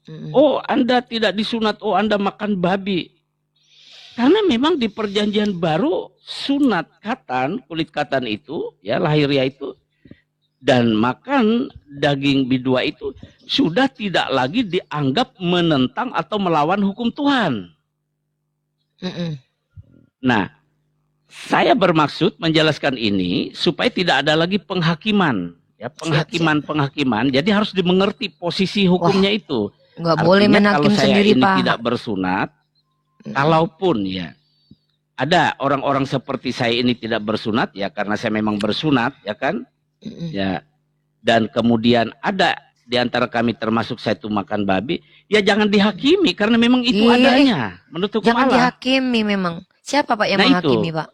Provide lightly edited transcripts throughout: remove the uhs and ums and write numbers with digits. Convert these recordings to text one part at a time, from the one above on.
Mm-mm. Oh, Anda tidak disunat, oh Anda makan babi. Karena memang di perjanjian baru sunat katan, kulit katan itu, ya lahiriah itu, dan makan daging bidua itu sudah tidak lagi dianggap menentang atau melawan hukum Tuhan. Mm-mm. Nah, saya bermaksud menjelaskan ini supaya tidak ada lagi penghakiman, ya penghakiman. Jadi harus dimengerti posisi hukumnya itu. Nggak boleh Artinya menakim kalau saya sendiri, ini Pak. tidak bersunat, kalaupun ya ada orang-orang seperti saya ini tidak bersunat, ya karena saya memang bersunat, ya kan, ya, dan kemudian ada di antara kami termasuk saya itu makan babi, ya jangan dihakimi karena memang itu adanya menurut hukum Jangan Allah. dihakimi memang. Siapa Pak yang Nah, menghakimi, Pak?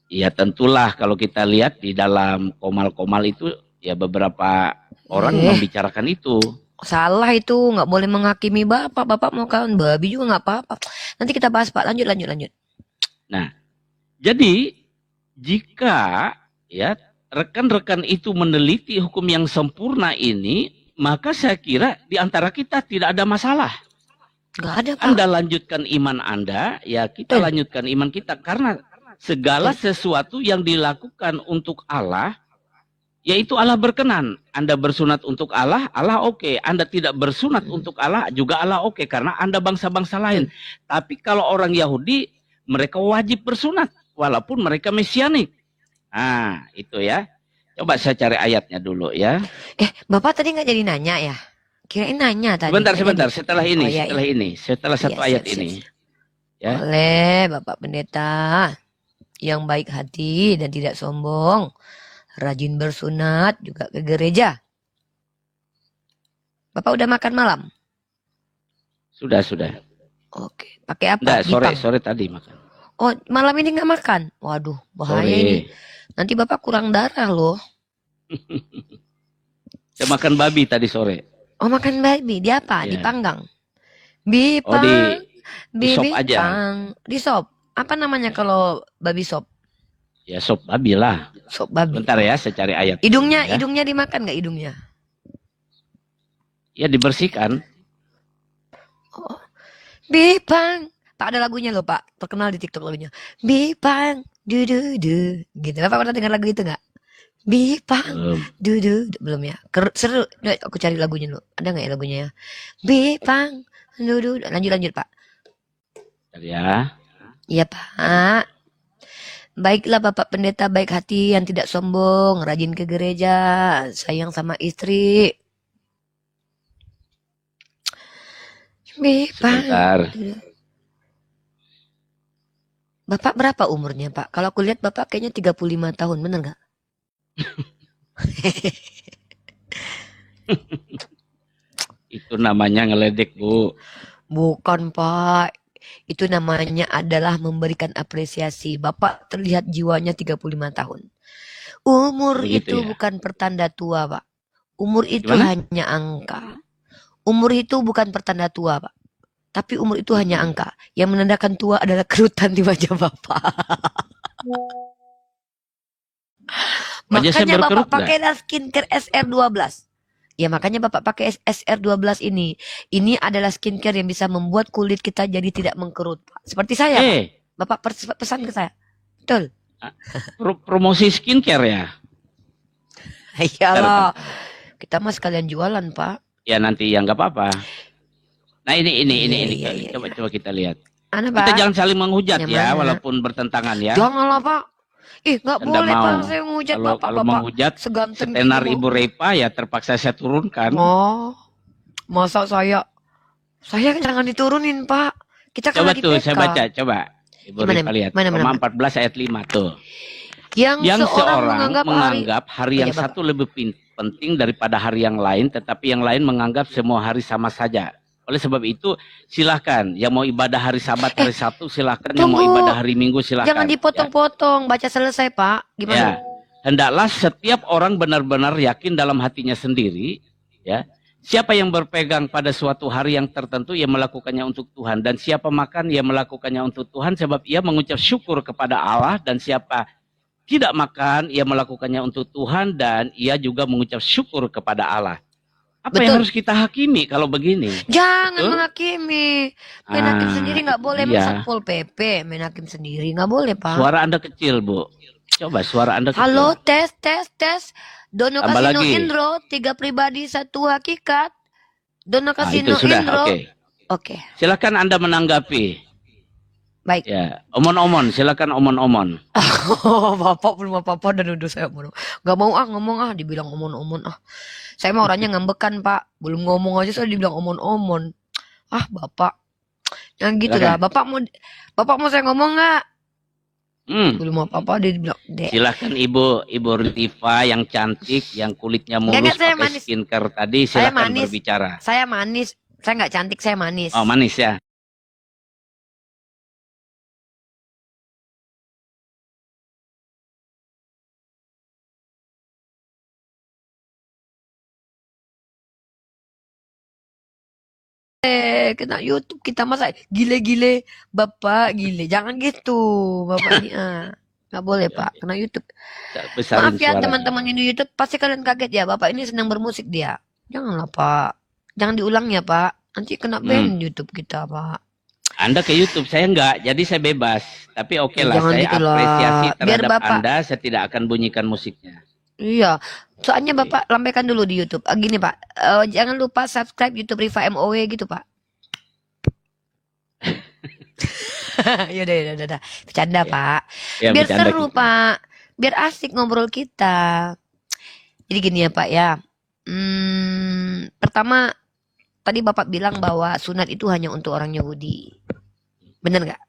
Ya tentulah kalau kita lihat di dalam komal-komal itu ya beberapa orang membicarakan itu. Salah itu, nggak boleh menghakimi Bapak. Bapak mau kawan babi juga nggak apa-apa. Nanti kita bahas, Pak. Lanjut. Nah, jadi jika ya rekan-rekan itu meneliti hukum yang sempurna ini, maka saya kira di antara kita tidak ada masalah. Nggak ada, Pak. Anda lanjutkan iman Anda, ya kita lanjutkan iman kita. Karena segala sesuatu yang dilakukan untuk Allah, yaitu Allah berkenan. Anda bersunat untuk Allah, Allah oke. Anda tidak bersunat untuk Allah, juga Allah oke. Karena Anda bangsa-bangsa lain. Tapi kalau orang Yahudi, mereka wajib bersunat. Walaupun mereka mesianik. Nah, itu ya. Coba saya cari ayatnya dulu ya. Bapak tadi nggak jadi nanya ya? Kirain nanya tadi. Sebentar. Setelah ini. Setelah satu ayat ini. Ya. Oleh Bapak Pendeta yang baik hati dan tidak sombong, rajin bersunat juga ke gereja. Bapak udah makan malam? Sudah. Oke. Pakai apa? Enggak, sore tadi makan. Oh, malam ini nggak makan? Waduh, bahaya ini. Nanti Bapak kurang darah loh. Saya makan babi tadi sore. Oh, makan babi. Di apa? Ya. Dipanggang? Di sop aja. Di sop. Apa namanya kalau babi sop? Ya sop babi lah. Sop babi. Bentar ya, saya cari ayat. Hidungnya dimakan nggak hidungnya? Ya dibersihkan. Oh. Bipang. Pak ada lagunya loh Pak. Terkenal di TikTok lagunya. Bipang. Du. Gitu. Bapak pernah dengar lagu itu nggak? Bipang. Du. Belum ya? Seru. Aku cari lagunya dulu. Ada nggak ya lagunya ya? Bipang. Du. Lanjut Pak. Ya. Iya Pak. Baiklah Bapak Pendeta baik hati yang tidak sombong, rajin ke gereja, sayang sama istri. Sebentar. Bapak berapa umurnya Pak? Kalau aku lihat Bapak kayaknya 35 tahun, bener nggak? Itu namanya ngeledek Bu. Bukan Pak. Itu namanya adalah memberikan apresiasi. Bapak terlihat jiwanya 35 tahun. Umur itu bukan pertanda tua, Pak. Umur itu hanya angka. Umur itu bukan pertanda tua, Pak. Tapi umur itu hanya angka. Yang menandakan tua adalah kerutan di wajah Bapak. Makanya Bapak pakailah skincare SR12. Ya makanya Bapak pakai SR12 ini. Ini adalah skincare yang bisa membuat kulit kita jadi tidak mengkerut. Seperti saya, Pak. Bapak pesan ke saya. Betul. Promosi skincare ya? Iyalah. Kita mah sekalian jualan, Pak. Ya nanti ya nggak apa-apa. Nah ini. Coba kita lihat. Kita jangan saling menghujat ya, walaupun bertentangan ya. Janganlah, Pak. Nggak boleh Pak, saya menghujat Bapak. Kalau menghujat setenar Ibu Repa ya terpaksa saya turunkan. Oh, masa saya jangan diturunin Pak. Kita kan coba tuh, saya baca, coba. Ibu Repa lihat, Roma 14 ayat 5 tuh. Yang seorang menganggap hari yang satu lebih penting daripada hari yang lain, tetapi yang lain menganggap semua hari sama saja. Oleh sebab itu silahkan yang mau ibadah hari Sabat hari Sabtu silahkan, yang mau ibadah hari Minggu silahkan. Jangan dipotong-potong, baca selesai Pak. Gimana? Ya, hendaklah setiap orang benar-benar yakin dalam hatinya sendiri. Ya, siapa yang berpegang pada suatu hari yang tertentu ia melakukannya untuk Tuhan, dan siapa makan ia melakukannya untuk Tuhan sebab ia mengucap syukur kepada Allah, dan siapa tidak makan ia melakukannya untuk Tuhan dan ia juga mengucap syukur kepada Allah. Apa yang Betul. harus kita hakimi kalau begini? Jangan Betul? menghakimi. Main hakim sendiri nggak Itu boleh, dia. Satpol PP. Main hakim sendiri nggak boleh, Pak. Suara Anda kecil, Bu. Coba suara Anda kecil. Halo, tes. Dono Tambah Kasino lagi. Indro, 3 pribadi 1 hakikat. Dono Itu Kasino sudah, Indro. oke. Oke, Silakan Anda menanggapi. baik. Ya, omon-omon, silakan omon-omon. Oh, Bapak belum apa-apa dan udah saya omon. Nggak mau ngomong dibilang omon-omon Saya mah orangnya ngambekan, Pak. Belum ngomong aja saya dibilang omon-omon. Bapak. Yang gitu lah. Bapak mau saya ngomong nggak? Belum apa-apa dia bilang, Dek. Silakan Ibu Rifa yang cantik, yang kulitnya mulus, Enggak, pakai skincare tadi, silakan berbicara. Saya manis. Saya nggak cantik, saya manis. Oh, manis ya. Kena YouTube kita masa gile-gile Bapak gile. Jangan gitu Bapak ini nggak boleh Pak, kena YouTube. Besarin Maaf ya suara. teman-teman di YouTube, pasti kalian kaget ya Bapak ini sedang bermusik dia. Janganlah Pak, jangan diulang ya Pak, nanti kena ban YouTube kita Pak. Anda ke YouTube, saya enggak, jadi saya bebas. Tapi oke lah, Jangan saya gitulah. apresiasi Biar terhadap Bapak, Anda, saya tidak akan bunyikan musiknya. Iya, soalnya Bapak lambaikan dulu di YouTube. Gini Pak, jangan lupa subscribe YouTube Rifa MOW gitu Pak. Yaudah. Bercanda Pak. Ya, Biar bercanda seru kita. Pak. Biar asik ngobrol kita. Jadi gini ya Pak ya. Pertama, tadi Bapak bilang bahwa sunat itu hanya untuk orang Yahudi. Bener nggak?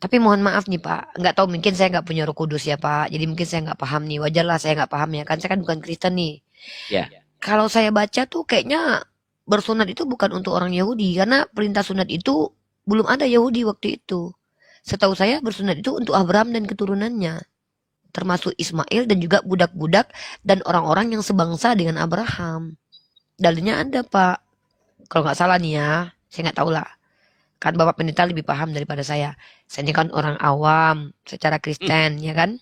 Tapi mohon maaf nih Pak, nggak tahu mungkin saya nggak punya Roh Kudus ya Pak. Jadi mungkin saya nggak paham nih. Wajarlah saya nggak paham ya. Kan saya kan bukan Kristen nih. Ya. Kalau saya baca tuh kayaknya bersunat itu bukan untuk orang Yahudi. Karena perintah sunat itu belum ada Yahudi waktu itu. Setahu saya bersunat itu untuk Abraham dan keturunannya. Termasuk Ismail dan juga budak-budak dan orang-orang yang sebangsa dengan Abraham. Dalilnya ada Pak. Kalau nggak salah nih ya, saya nggak tahu lah. Kan Bapak Pendeta lebih paham daripada saya. Saya ini kan orang awam secara Kristen, ya kan?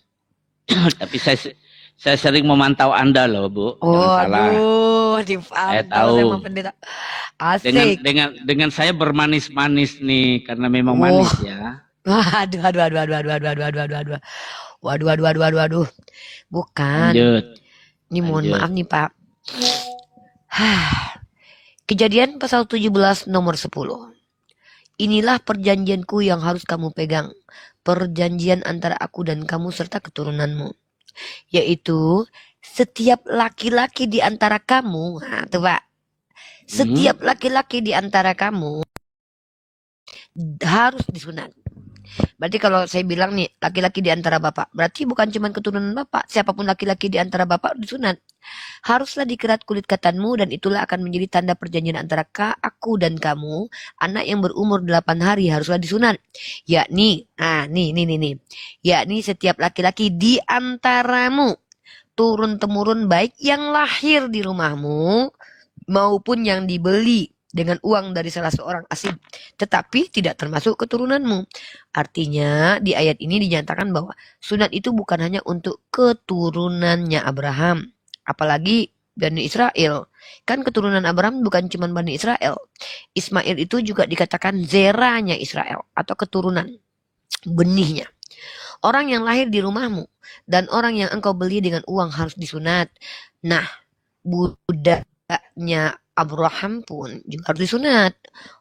Tapi saya sering memantau Anda loh, Bu. Jangan salah. Dipantau tahu. sama Pendeta. Asik. Dengan saya bermanis-manis nih, karena memang manis ya. Waduh. Bukan. Lanjut. Ini mohon maaf nih Pak. Kejadian pasal 17 nomor 10. Inilah perjanjianku yang harus kamu pegang. Perjanjian antara aku dan kamu serta keturunanmu. Yaitu setiap laki-laki di antara kamu. Nah tuh Pak. Setiap laki-laki di antara kamu harus disunat. Berarti kalau saya bilang nih laki-laki di antara bapak, berarti bukan cuma keturunan bapak, siapapun laki-laki di antara bapak disunat. Haruslah dikerat kulit katanmu dan itulah akan menjadi tanda perjanjian antara aku dan kamu. Anak yang berumur 8 hari haruslah disunat. Yakni, nih. Yakni setiap laki-laki di antaramu turun-temurun baik yang lahir di rumahmu maupun yang dibeli dengan uang dari salah seorang asing, tetapi tidak termasuk keturunanmu. Artinya di ayat ini dinyatakan bahwa sunat itu bukan hanya untuk keturunannya Abraham, apalagi Bani Israel. Kan keturunan Abraham bukan cuma Bani Israel. Ismail itu juga dikatakan zeranya Israel atau keturunan, benihnya. Orang yang lahir di rumahmu dan orang yang engkau beli dengan uang harus disunat. Nah, budaknya Abraham pun juga harus disunat.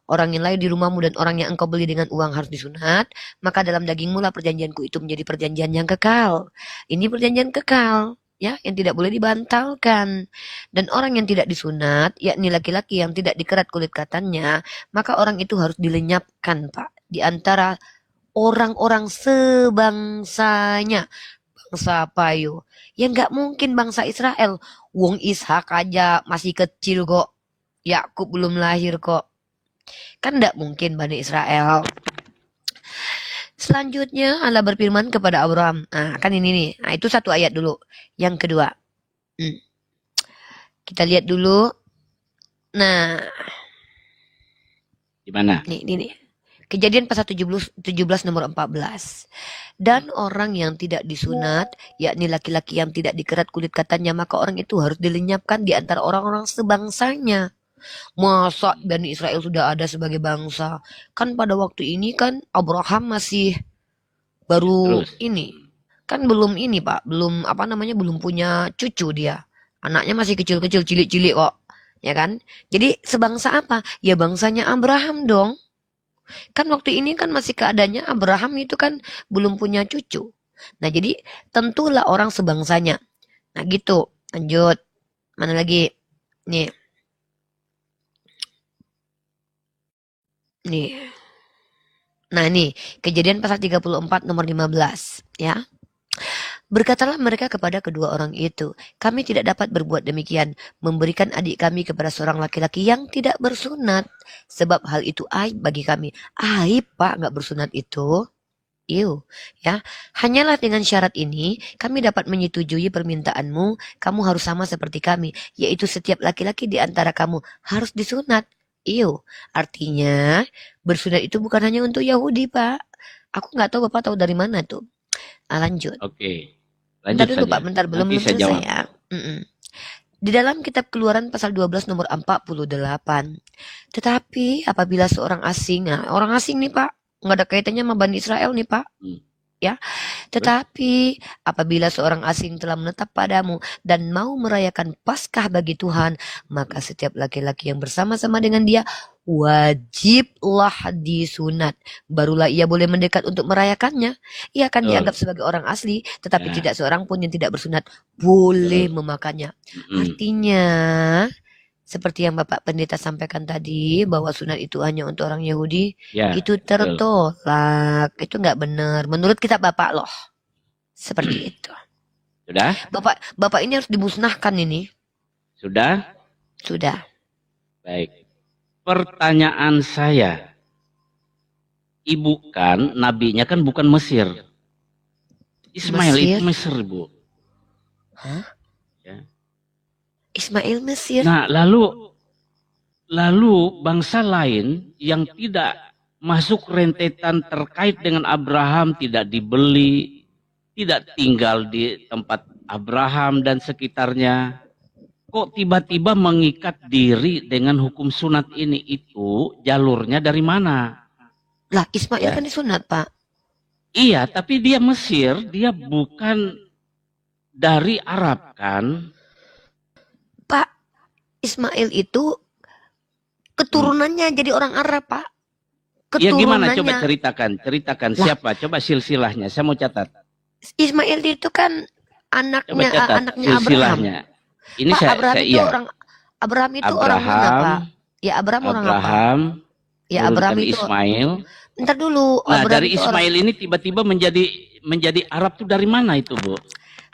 Orang yang lahir di rumahmu dan orang yang engkau beli dengan uang harus disunat. Maka dalam dagingmu lah perjanjianku itu menjadi perjanjian yang kekal. Ini perjanjian kekal, ya, yang tidak boleh dibantalkan. Dan orang yang tidak disunat, yakni laki-laki yang tidak dikerat kulit katannya, maka orang itu harus dilenyapkan, Pak, di antara orang-orang sebangsanya. Bangsa apa yo? Ya nggak mungkin bangsa Israel. Wong Ishak aja masih kecil kok. Yakub belum lahir kok. Kan tidak mungkin Bani Israel. Selanjutnya Allah berfirman kepada Abraham. Nah kan ini nih. Nah itu satu ayat dulu. Yang kedua. Kita lihat dulu. Nah. Gimana? Nih. Kejadian pasal 17 nomor 14. Dan orang yang tidak disunat, yakni laki-laki yang tidak dikerat kulit katanya, maka orang itu harus dilenyapkan di antara orang-orang sebangsanya. Masa Bani Israel sudah ada sebagai bangsa? Kan pada waktu ini kan Abraham masih baru Terus. ini. Kan belum ini Pak, belum apa namanya, belum punya cucu dia. Anaknya masih kecil-kecil, cilik-cilik kok. Ya kan? Jadi sebangsa apa? Ya bangsanya Abraham dong. Kan waktu ini kan masih keadaannya Abraham itu kan belum punya cucu. Nah jadi tentulah orang sebangsanya. Nah gitu. Lanjut. Mana lagi? Nih. Nih. Nah nih. Kejadian pasal 34 nomor 15. Ya. Berkatalah mereka kepada kedua orang itu, kami tidak dapat berbuat demikian, memberikan adik kami kepada seorang laki-laki yang tidak bersunat, sebab hal itu aib bagi kami. Aib Pak, nggak bersunat itu. Ya. Hanyalah dengan syarat ini, kami dapat menyetujui permintaanmu, kamu harus sama seperti kami, yaitu setiap laki-laki di antara kamu harus disunat. Artinya bersunat itu bukan hanya untuk Yahudi Pak. Aku nggak tahu Bapak tahu dari mana tuh. Lanjut. Oke. Bentar Lanjut dulu saja. Pak, bentar belum Nanti saya selesai jawab. ya. Di dalam kitab Keluaran pasal 12 nomor 48. Tetapi apabila seorang asing, nah orang asing nih Pak, nggak ada kaitannya sama Bani Israel nih Pak. Ya, tetapi apabila seorang asing telah menetap padamu dan mau merayakan Paskah bagi Tuhan, maka setiap laki-laki yang bersama-sama dengan dia wajiblah disunat. Barulah ia boleh mendekat untuk merayakannya. Ia akan dianggap sebagai orang asli, tetapi tidak seorang pun yang tidak bersunat boleh memakannya. Artinya, seperti yang Bapak Pendeta sampaikan tadi, bahwa sunat itu hanya untuk orang Yahudi, itu tertolak. Itu nggak benar. Menurut kitab Bapak loh. Seperti itu. Sudah? Bapak ini harus dimusnahkan ini. Sudah? Sudah. Baik. Pertanyaan saya. Ibu kan, nabinya kan bukan Mesir. Ismail itu Mesir, Bu. Hah? Ismail Mesir. Nah, lalu bangsa lain yang tidak masuk rentetan terkait dengan Abraham, tidak dibeli, tidak tinggal di tempat Abraham dan sekitarnya, kok tiba-tiba mengikat diri dengan hukum sunat ini? Itu jalurnya dari mana? Lah, Ismail kan disunat, Pak. Iya, tapi dia Mesir, dia bukan dari Arab kan? Pak, Ismail itu keturunannya jadi orang Arab, Pak. Ya gimana, coba ceritakan siapa, coba silsilahnya, saya mau catat. Ismail itu kan anaknya Abraham. Ini Pak, Abraham itu orang mana, Pak? Ya Abraham orang apa? Ya Abraham itu Ismail. Bentar dulu. Nah, dari Ismail ini tiba-tiba menjadi Arab tuh dari mana itu, Bu?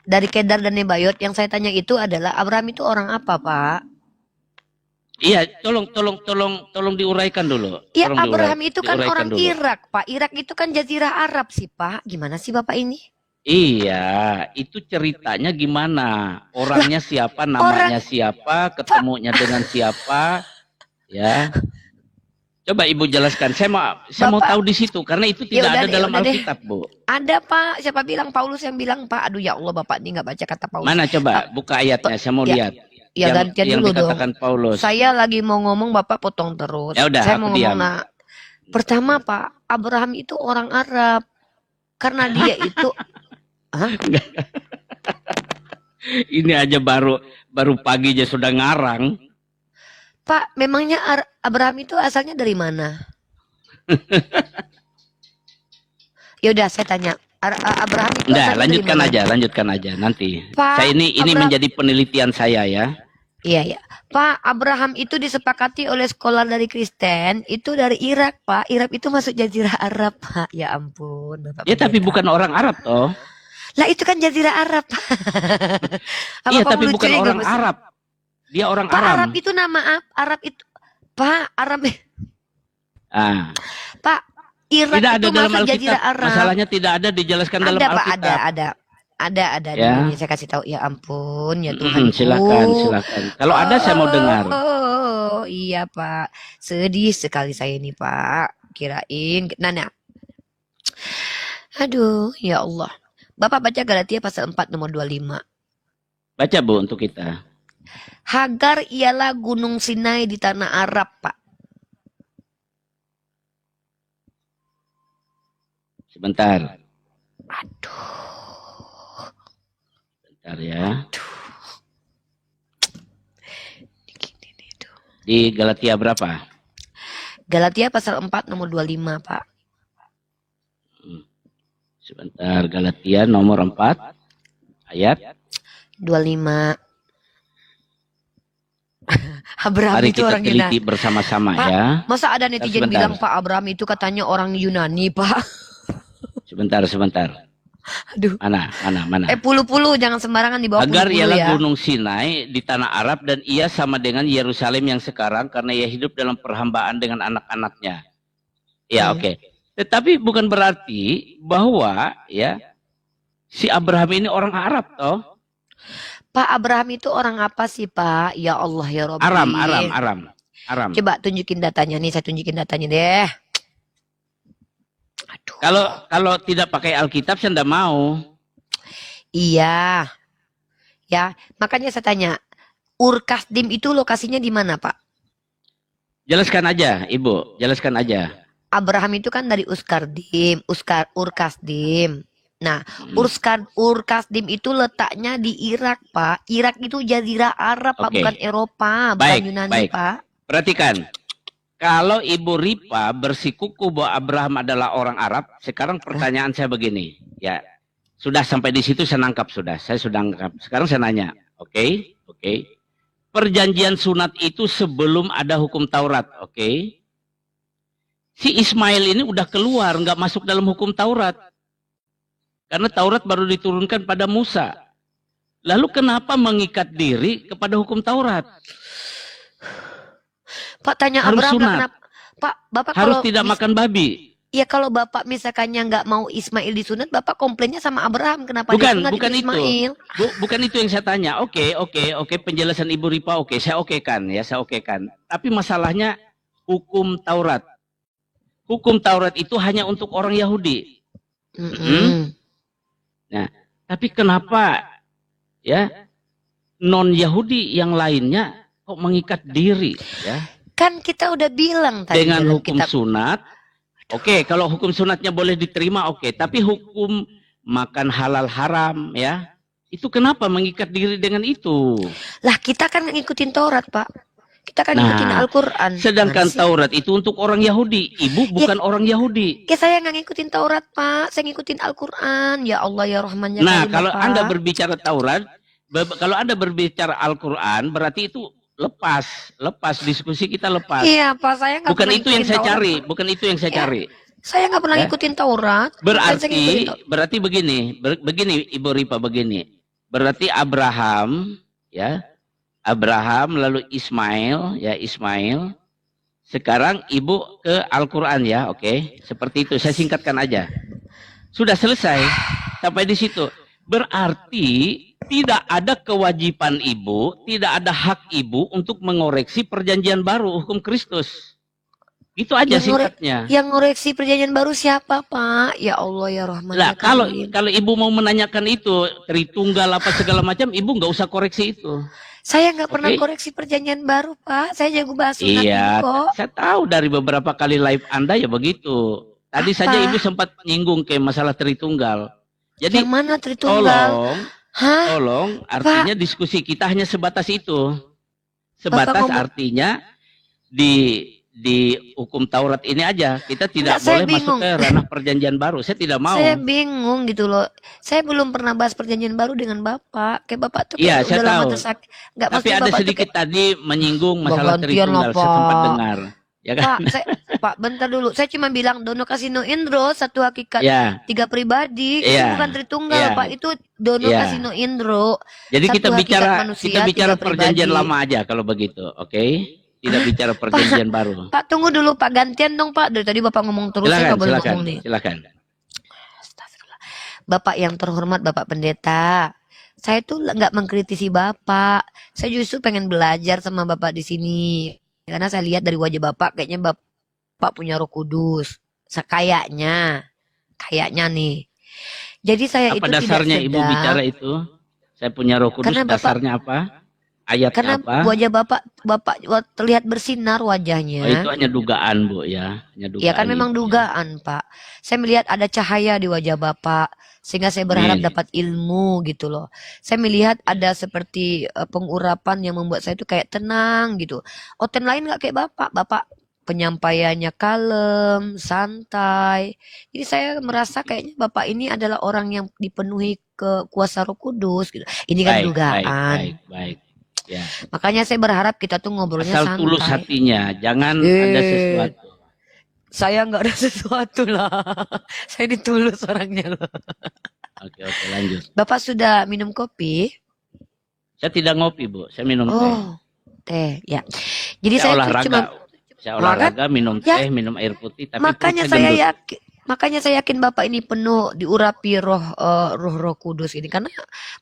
Dari Kedar dan Nebayot. Yang saya tanya itu adalah Abraham itu orang apa, Pak? Iya, tolong diuraikan dulu. Iya, Abraham itu kan orang dulu. Irak, Pak. Irak itu kan jazirah Arab sih, Pak. Gimana sih Bapak ini? Iya, itu ceritanya gimana? Orangnya siapa, namanya siapa, ketemunya dengan siapa, ya? Coba Ibu jelaskan. Saya mau tahu di situ karena itu tidak ada dalam Alkitab, Bu. Ada, Pak. Siapa bilang? Paulus yang bilang, Pak. Aduh ya Allah, Bapak ini nggak baca kata Paulus. Mana coba buka ayatnya, saya mau lihat. Ya gantian dulu dong. Paulus. Saya lagi mau ngomong, Bapak potong terus. Ya udah, saya mau ngomong. Pertama, Pak, Abraham itu orang Arab. Karena dia itu Ini aja baru pagi aja sudah ngarang. Pak, memangnya Abraham itu asalnya dari mana? Ya udah, saya tanya. Abraham itu lanjutkan aja nanti. Pak, saya ini menjadi penelitian saya ya. Iya. Pak, Abraham itu disepakati oleh sekolah dari Kristen, itu dari Irak, Pak. Irak itu masuk jazirah Arab, Pak. Ya ampun, Bapak. Ya, tapi bukan orang Arab toh. Lah itu kan jazirah Arab. Iya, tapi bukan orang Arab. Dia orang Aram. Arab itu nama Arab itu. Pak, Arab. Pak, Irak tidak itu ada dalam Alkitab. Masalahnya tidak ada dijelaskan dalam Alkitab. Ada. Ya. Saya kasih tahu. Ya ampun, ya Tuhan. Silakan. Kalau ada saya mau dengar. Oh, iya Pak. Sedih sekali saya ini, Pak. kirain nanya. Aduh, ya Allah. Bapak baca Galatia pasal 4 nomor 25. Baca Bu untuk kita. Hagar ialah gunung Sinai di tanah Arab, Pak. Sebentar. Aduh. Bentar ya. Aduh. Di Galatia berapa? Galatia pasal 4 nomor 25, Pak. Sebentar, Galatia nomor 4 ayat 25. Abraham Mari itu kita orang teliti Yunani. bersama-sama Pak, ya. masa ada netizen Sebentar. bilang Pak Abraham itu katanya orang Yunani, Pak? Sebentar. Aduh. Mana? Pulu-pulu jangan sembarangan dibawa Hagar pulu-pulu ialah ya. gunung Sinai di tanah Arab dan ia sama dengan Yerusalem yang sekarang karena ia hidup dalam perhambaan dengan anak-anaknya. Ya, oke. Tetapi bukan berarti bahwa ya si Abraham ini orang Arab toh. Pak Abraham itu orang apa sih, Pak? Ya Allah ya Rabbi. Aram. Coba tunjukin datanya nih, saya tunjukin datanya deh. Aduh. Kalau tidak pakai Alkitab saya enggak mau. Iya. Ya, makanya saya tanya, Ur-Kasdim itu lokasinya di mana, Pak? Jelaskan aja, Ibu. Jelaskan aja. Abraham itu kan dari Ur-Kasdim. Nah, Ur-Kasdim itu letaknya di Irak, Pak. Irak itu jazirah Arab, Pak, bukan Eropa, bukan Yunani, Pak. Perhatikan. Kalau Ibu Ripa bersikuku bahwa Abraham adalah orang Arab, sekarang pertanyaan saya begini, ya. Sudah sampai di situ saya nangkap sudah. Saya sudah nangkap. Sekarang saya nanya, oke. Perjanjian sunat itu sebelum ada hukum Taurat, oke. Si Ismail ini udah keluar, nggak masuk dalam hukum Taurat. Karena Taurat baru diturunkan pada Musa. Lalu kenapa mengikat diri kepada hukum Taurat? Pak tanya harus Abraham sunat. Kenapa? Pak, Bapak harus kalau tidak makan babi. Ya kalau Bapak misalkannya nggak mau Ismail disunat, Bapak komplainnya sama Abraham kenapa disunat Ismail? Bukan itu yang saya tanya. Oke, penjelasan Ibu Ripa saya okekan. Tapi masalahnya hukum Taurat. Hukum Taurat itu hanya untuk orang Yahudi. Nah, tapi kenapa ya non Yahudi yang lainnya kok mengikat diri ya? Kan kita udah bilang tadi dengan hukum kitab sunat. Oke, kalau hukum sunatnya boleh diterima oke, tapi hukum makan halal haram ya. Itu kenapa mengikat diri dengan itu? Lah kita kan ngikutin Taurat, Pak. Kita kan ngikutin Al-Qur'an. Sedangkan Taurat itu untuk orang Yahudi. Ibu bukan orang Yahudi. Saya nggak ngikutin Taurat, Pak. Saya ngikutin Al-Qur'an. Ya Allah ya Rahman ya Nah, Karim, kalau Pak. Anda berbicara Taurat, kalau Anda berbicara Al-Qur'an, berarti itu lepas diskusi kita lepas. Iya, Pak, saya nggak bukan itu yang saya cari, bukan itu yang saya cari. Saya nggak pernah ngikutin Taurat. Berarti begini, Ibu Ripa begini. Berarti Abraham lalu Ismail. Sekarang Ibu ke Al-Qur'an ya, oke. Seperti itu, saya singkatkan aja. Sudah selesai sampai di situ. Berarti tidak ada kewajiban Ibu, tidak ada hak Ibu untuk mengoreksi perjanjian baru hukum Kristus. Itu aja singkatnya. Yang ngoreksi perjanjian baru siapa, Pak? Ya Allah ya Rahman. Lah, kalau Ibu mau menanyakan itu Tritunggal apa segala macam, Ibu nggak usah koreksi itu. Saya nggak pernah koreksi perjanjian baru, Pak. Saya jago bahas sunat kok. Saya tahu dari beberapa kali live Anda ya begitu. Tadi saja Ibu sempat nyinggung ke masalah Tritunggal. Jadi yang mana Tritunggal? Tolong, artinya Pak, diskusi kita hanya sebatas itu. Sebatas artinya di hukum Taurat ini aja. Kita tidak boleh masuk ke ranah perjanjian baru. Saya tidak mau. Saya bingung gitu loh. Saya belum pernah bahas perjanjian baru dengan Bapak. Kayak Bapak tuh iya, saya tahu. Tapi ada Bapak sedikit tadi menyinggung masalah Tritunggal. Saya sempat dengar. Ya kan? Pak, bentar dulu. Saya cuma bilang Dono Kasino Indro satu hakikat, tiga pribadi. Itu bukan Tritunggal, Pak. Itu Dono Kasino Indro. Jadi kita bicara perjanjian lama aja kalau begitu, oke? Tidak bicara perjanjian baru. Pak, tunggu dulu, Pak. Gantian dong, Pak. Dari tadi Bapak ngomong terus, saya nggak boleh ngomong nih. Silakan. Bapak yang terhormat, Bapak Pendeta. Saya tuh nggak mengkritisi Bapak. Saya justru pengen belajar sama Bapak di sini. Karena saya lihat dari wajah Bapak, kayaknya Bapak punya Roh Kudus. Kayaknya nih. Jadi saya Apa itu tidak dasarnya Ibu bicara sedang, itu? Saya punya Roh Kudus, karena Bapak, dasarnya apa? Ayatnya karena apa? wajah Bapak terlihat bersinar Oh, itu wajahnya. hanya dugaan, Bu, ya. Hanya Ya kan dugaan memang itu, ya. dugaan, Pak. Saya melihat ada cahaya di wajah Bapak, sehingga saya berharap Amin. dapat ilmu gitu loh. Saya melihat Ya. ada seperti pengurapan yang membuat saya itu kayak tenang gitu. Oten lain nggak kayak Bapak. Bapak penyampaiannya kalem, santai. Jadi saya merasa kayaknya Bapak ini adalah orang yang dipenuhi ke kuasa Roh Kudus gitu. Ini kan Baik, baik, baik, dugaan. baik. Ya. Makanya saya berharap kita tuh ngobrolnya Asal tulus santai. hatinya, jangan ada Eh, sesuatu. saya nggak ada sesuatu lah. Saya ditulus orangnya loh. Oke, oke, lanjut. Bapak sudah minum kopi? Saya tidak ngopi, Bu. Saya minum teh. Oh, teh, ya. Jadi Saya saya tuh cuma olahraga. Saya olahraga, minum ya, teh, minum air putih, tapi makanya perutnya saya gendut. makanya saya yakin Bapak ini penuh diurapi roh Kudus ini karena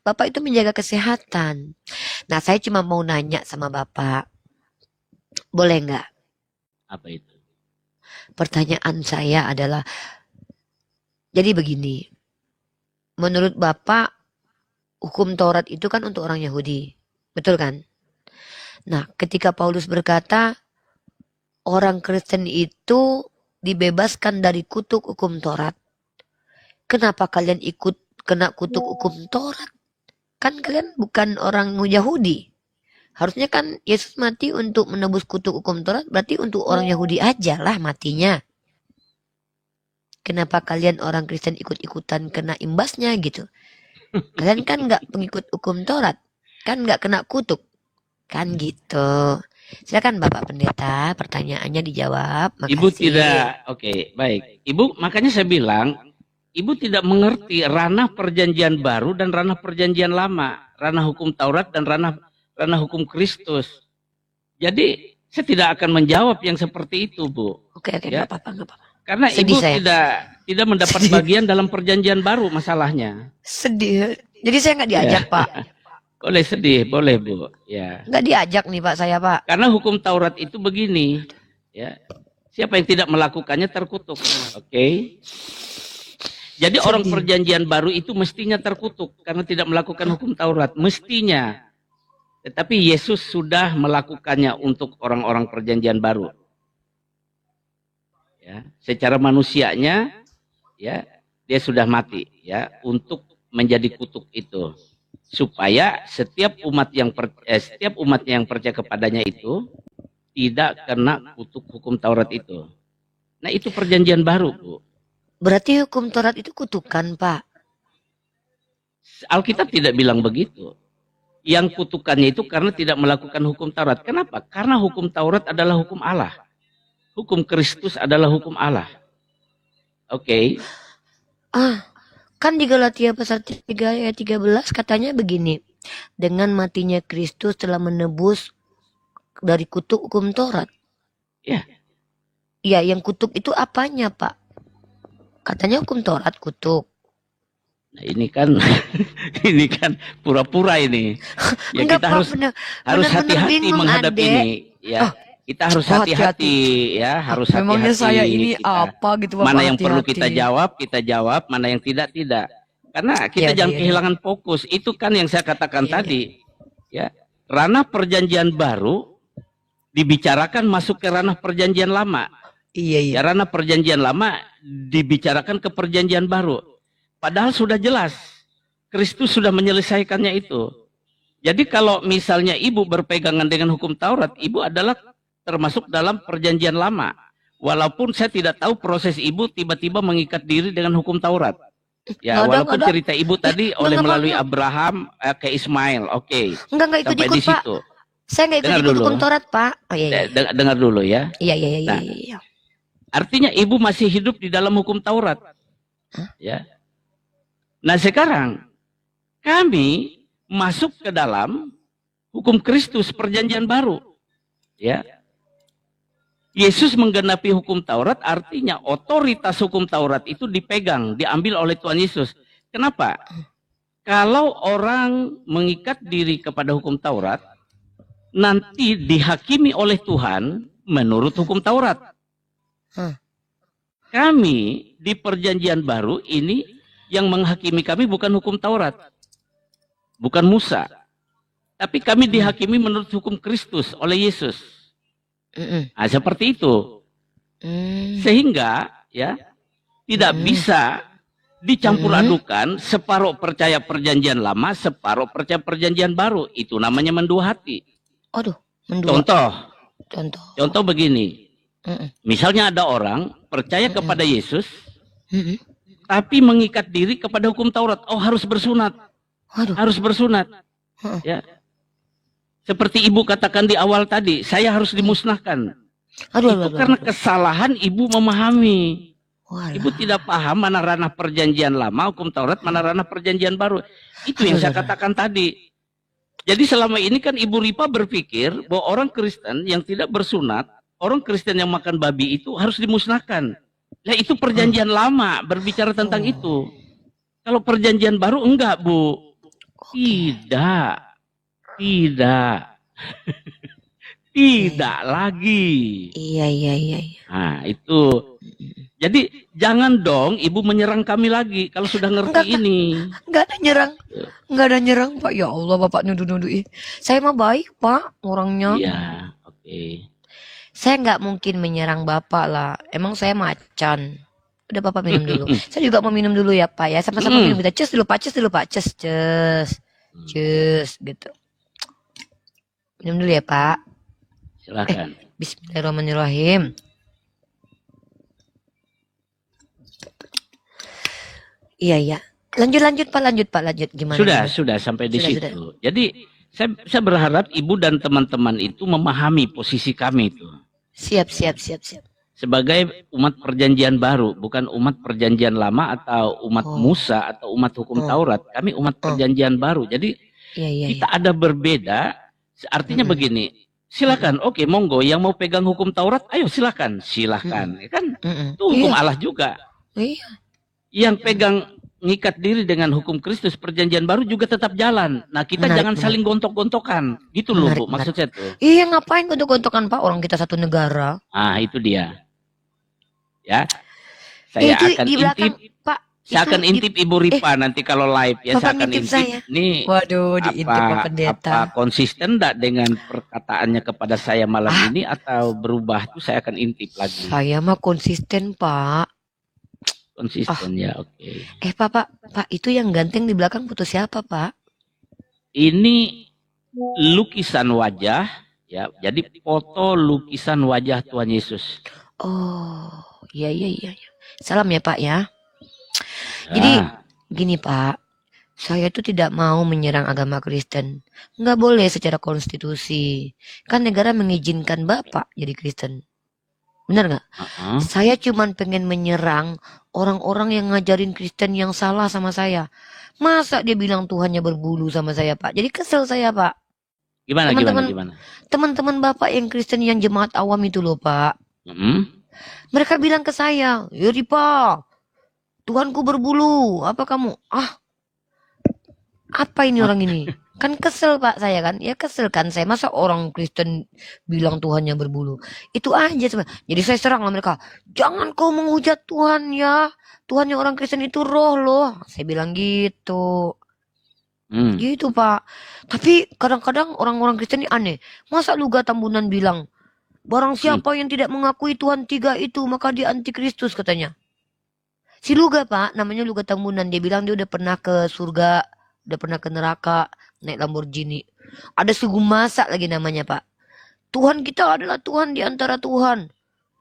Bapak itu menjaga kesehatan. Nah, saya cuma mau nanya sama Bapak, boleh nggak? Apa itu? Pertanyaan saya adalah, jadi begini, menurut Bapak hukum Taurat itu kan untuk orang Yahudi, betul kan? Nah, ketika Paulus berkata orang Kristen itu dibebaskan dari kutuk hukum Taurat, kenapa kalian ikut kena kutuk hukum Taurat? Kan kalian bukan orang Yahudi. Harusnya kan Yesus mati untuk menebus kutuk hukum Taurat, berarti untuk orang Yahudi aja lah matinya. Kenapa kalian orang Kristen ikut-ikutan kena imbasnya gitu? Kalian kan nggak pengikut hukum Taurat, kan nggak kena kutuk, kan gitu. Silakan Bapak Pendeta, pertanyaannya dijawab. Makasih. Ibu tidak, oke, baik. Ibu, makanya saya bilang, Ibu tidak mengerti ranah perjanjian baru dan ranah perjanjian lama, ranah hukum Taurat dan ranah hukum Kristus. Jadi saya tidak akan menjawab yang seperti itu, Bu. Oke, ya. nggak apa-apa. Karena Sedih Ibu saya. tidak mendapat bagian dalam perjanjian baru masalahnya. Sedih. Jadi saya nggak diajak, Pak. Boleh sedih, boleh, Bu. Ya. Nggak diajak nih Pak saya, Pak. Karena hukum Taurat itu begini, ya. Siapa yang tidak melakukannya terkutuk. Oke. Jadi orang perjanjian baru itu mestinya terkutuk karena tidak melakukan hukum Taurat, mestinya. Tetapi Yesus sudah melakukannya untuk orang-orang perjanjian baru. Ya, secara manusianya, ya, dia sudah mati, ya, untuk menjadi kutuk itu, supaya setiap umat yang percaya kepadanya itu tidak kena kutuk hukum Taurat itu. Nah, itu perjanjian baru, Bu. Berarti hukum Taurat itu kutukan, Pak. Alkitab tidak bilang begitu. Yang kutukannya itu karena tidak melakukan hukum Taurat. Kenapa? Karena hukum Taurat adalah hukum Allah. Hukum Kristus adalah hukum Allah. Oke. Kan di Galatia pasal 3 ayat 13 katanya begini. Dengan matinya Kristus telah menebus dari kutuk hukum Taurat. Ya. Ya, yang kutuk itu apanya, Pak? Katanya hukum Taurat kutuk. Nah, ini kan pura-pura ini. Ya, enggak, kita Pak, harus hati-hati menghadapi ini, ya. Kita harus hati-hati, ya, harus hati-hati. Memangnya saya ini kita. Apa gitu, Bapak? Mana yang perlu kita jawab, mana yang tidak. Karena kita jangan kehilangan fokus. Itu kan yang saya katakan tadi. Ya, ranah perjanjian baru dibicarakan masuk ke ranah perjanjian lama. Iya. Ya, ranah perjanjian lama dibicarakan ke perjanjian baru. Padahal sudah jelas, Kristus sudah menyelesaikannya itu. Jadi kalau misalnya ibu berpegangan dengan hukum Taurat, ibu adalah termasuk dalam perjanjian lama. Walaupun saya tidak tahu proses ibu tiba-tiba mengikat diri dengan hukum Taurat. Ya, walaupun cerita ibu tadi melalui Abraham ke Ismail, oke. Enggak ikut di situ. Pak. Saya nggak ikut hukum Taurat, Pak. Oh, iya. Dengar dulu ya. Iya. Artinya ibu masih hidup di dalam hukum Taurat. Ya. Nah, sekarang kami masuk ke dalam hukum Kristus, perjanjian baru. Ya. Yesus menggenapi hukum Taurat, artinya otoritas hukum Taurat itu dipegang, diambil oleh Tuhan Yesus. Kenapa? Kalau orang mengikat diri kepada hukum Taurat, nanti dihakimi oleh Tuhan menurut hukum Taurat. Hah. Kami di perjanjian baru ini yang menghakimi kami bukan hukum Taurat, bukan Musa, tapi kami dihakimi menurut hukum Kristus oleh Yesus. Nah, seperti itu. Sehingga ya tidak bisa dicampur adukan separuh percaya perjanjian lama, separuh percaya perjanjian baru. Itu namanya mendua hati. Aduh, mendua. Contoh begini. Misalnya ada orang percaya kepada Yesus, tapi mengikat diri kepada hukum Taurat. Oh, harus bersunat. Harus bersunat. Ya. Seperti ibu katakan di awal tadi, saya harus dimusnahkan. Itu karena kesalahan ibu memahami. Ibu tidak paham mana ranah perjanjian lama, hukum Taurat, mana ranah perjanjian baru. Itu yang saya katakan tadi. Jadi selama ini kan Ibu Ripa berpikir bahwa orang Kristen yang tidak bersunat, orang Kristen yang makan babi itu harus dimusnahkan. Nah, itu perjanjian lama berbicara tentang itu. Kalau perjanjian baru enggak, Bu. Tidak. Tidak lagi. Iya. Nah, itu. Jadi jangan dong Ibu menyerang kami lagi kalau sudah ngerti ini. Enggak ada nyerang, Pak. Ya Allah, Bapak nuduh-nuduh. Saya mah baik, Pak, orangnya. Iya, oke. Saya nggak mungkin menyerang Bapak lah. Emang saya macan. Udah Bapak minum dulu. Saya juga mau minum dulu ya, Pak ya. Sama-sama minum kita. Cus dulu, Pak. Cus gitu. Minum dulu ya, Pak. Silakan. Bismillahirrahmanirrahim. Iya. Lanjut Pak. Gimana? Sudah sampai di situ. Sudah. Jadi saya berharap Ibu dan teman-teman itu memahami posisi kami itu. Siap. Sebagai umat perjanjian baru, bukan umat perjanjian lama atau umat Musa atau umat hukum Taurat. Kami umat perjanjian baru. Jadi kita ada berbeda. Artinya begini, silakan, oke, monggo yang mau pegang hukum Taurat, ayo silakan. Ya kan? Itu hukum Allah juga. Iya. Yang pegang ngikat diri dengan hukum Kristus perjanjian baru juga tetap jalan. Nah, kita jangan saling gontok-gontokan. Gitu loh, Bu, maksudnya tuh. Iya, ngapain gontok-gontokan, Pak? Orang kita satu negara. Ah, itu dia. Ya. Saya akan intip, Pak. Saya akan intip Ibu Ripa nanti kalau live ya. Saya akan intip. Nih, waduh, diintip Pak Pendeta. Apa konsisten enggak dengan perkataannya kepada saya malam ini atau berubah tuh saya akan intip lagi. Saya mah konsisten, Pak. Konsisten ya, oke. Pak, itu yang ganteng di belakang foto siapa, Pak? Ini lukisan wajah, ya. Jadi foto lukisan wajah Tuhan Yesus. Oh, iya. Salam ya, Pak ya. Jadi gini, Pak. Saya itu tidak mau menyerang agama Kristen. Nggak boleh secara konstitusi. Kan negara mengizinkan Bapak jadi Kristen. Benar nggak? Saya cuman pengen menyerang orang-orang yang ngajarin Kristen yang salah sama saya. Masa dia bilang Tuhannya berbulu sama saya, Pak? Jadi kesel saya, Pak. Gimana? Teman-teman Bapak yang Kristen yang jemaat awam itu loh, Pak. Mereka bilang ke saya, ya Ripa, Tuhanku berbulu. Apa kamu? Apa ini orang ini? Kan kesel Pak saya kan. Ya kesel kan saya. Masa orang Kristen bilang Tuhannya berbulu. Itu aja sebenarnya. Jadi saya serang lah mereka. Jangan kau menghujat Tuhan ya. Tuhannya orang Kristen itu roh loh. Saya bilang gitu. Gitu Pak. Tapi kadang-kadang orang-orang Kristen ini aneh. Masa Luga Tambunan bilang, barang siapa yang tidak mengakui Tuhan tiga itu, maka dia antikristus katanya. Si Luga Pak, namanya Luga Tambunan. Dia bilang dia udah pernah ke surga, udah pernah ke neraka, naik Lamborghini. Ada suku Masak lagi namanya Pak. Tuhan kita adalah Tuhan di antara Tuhan.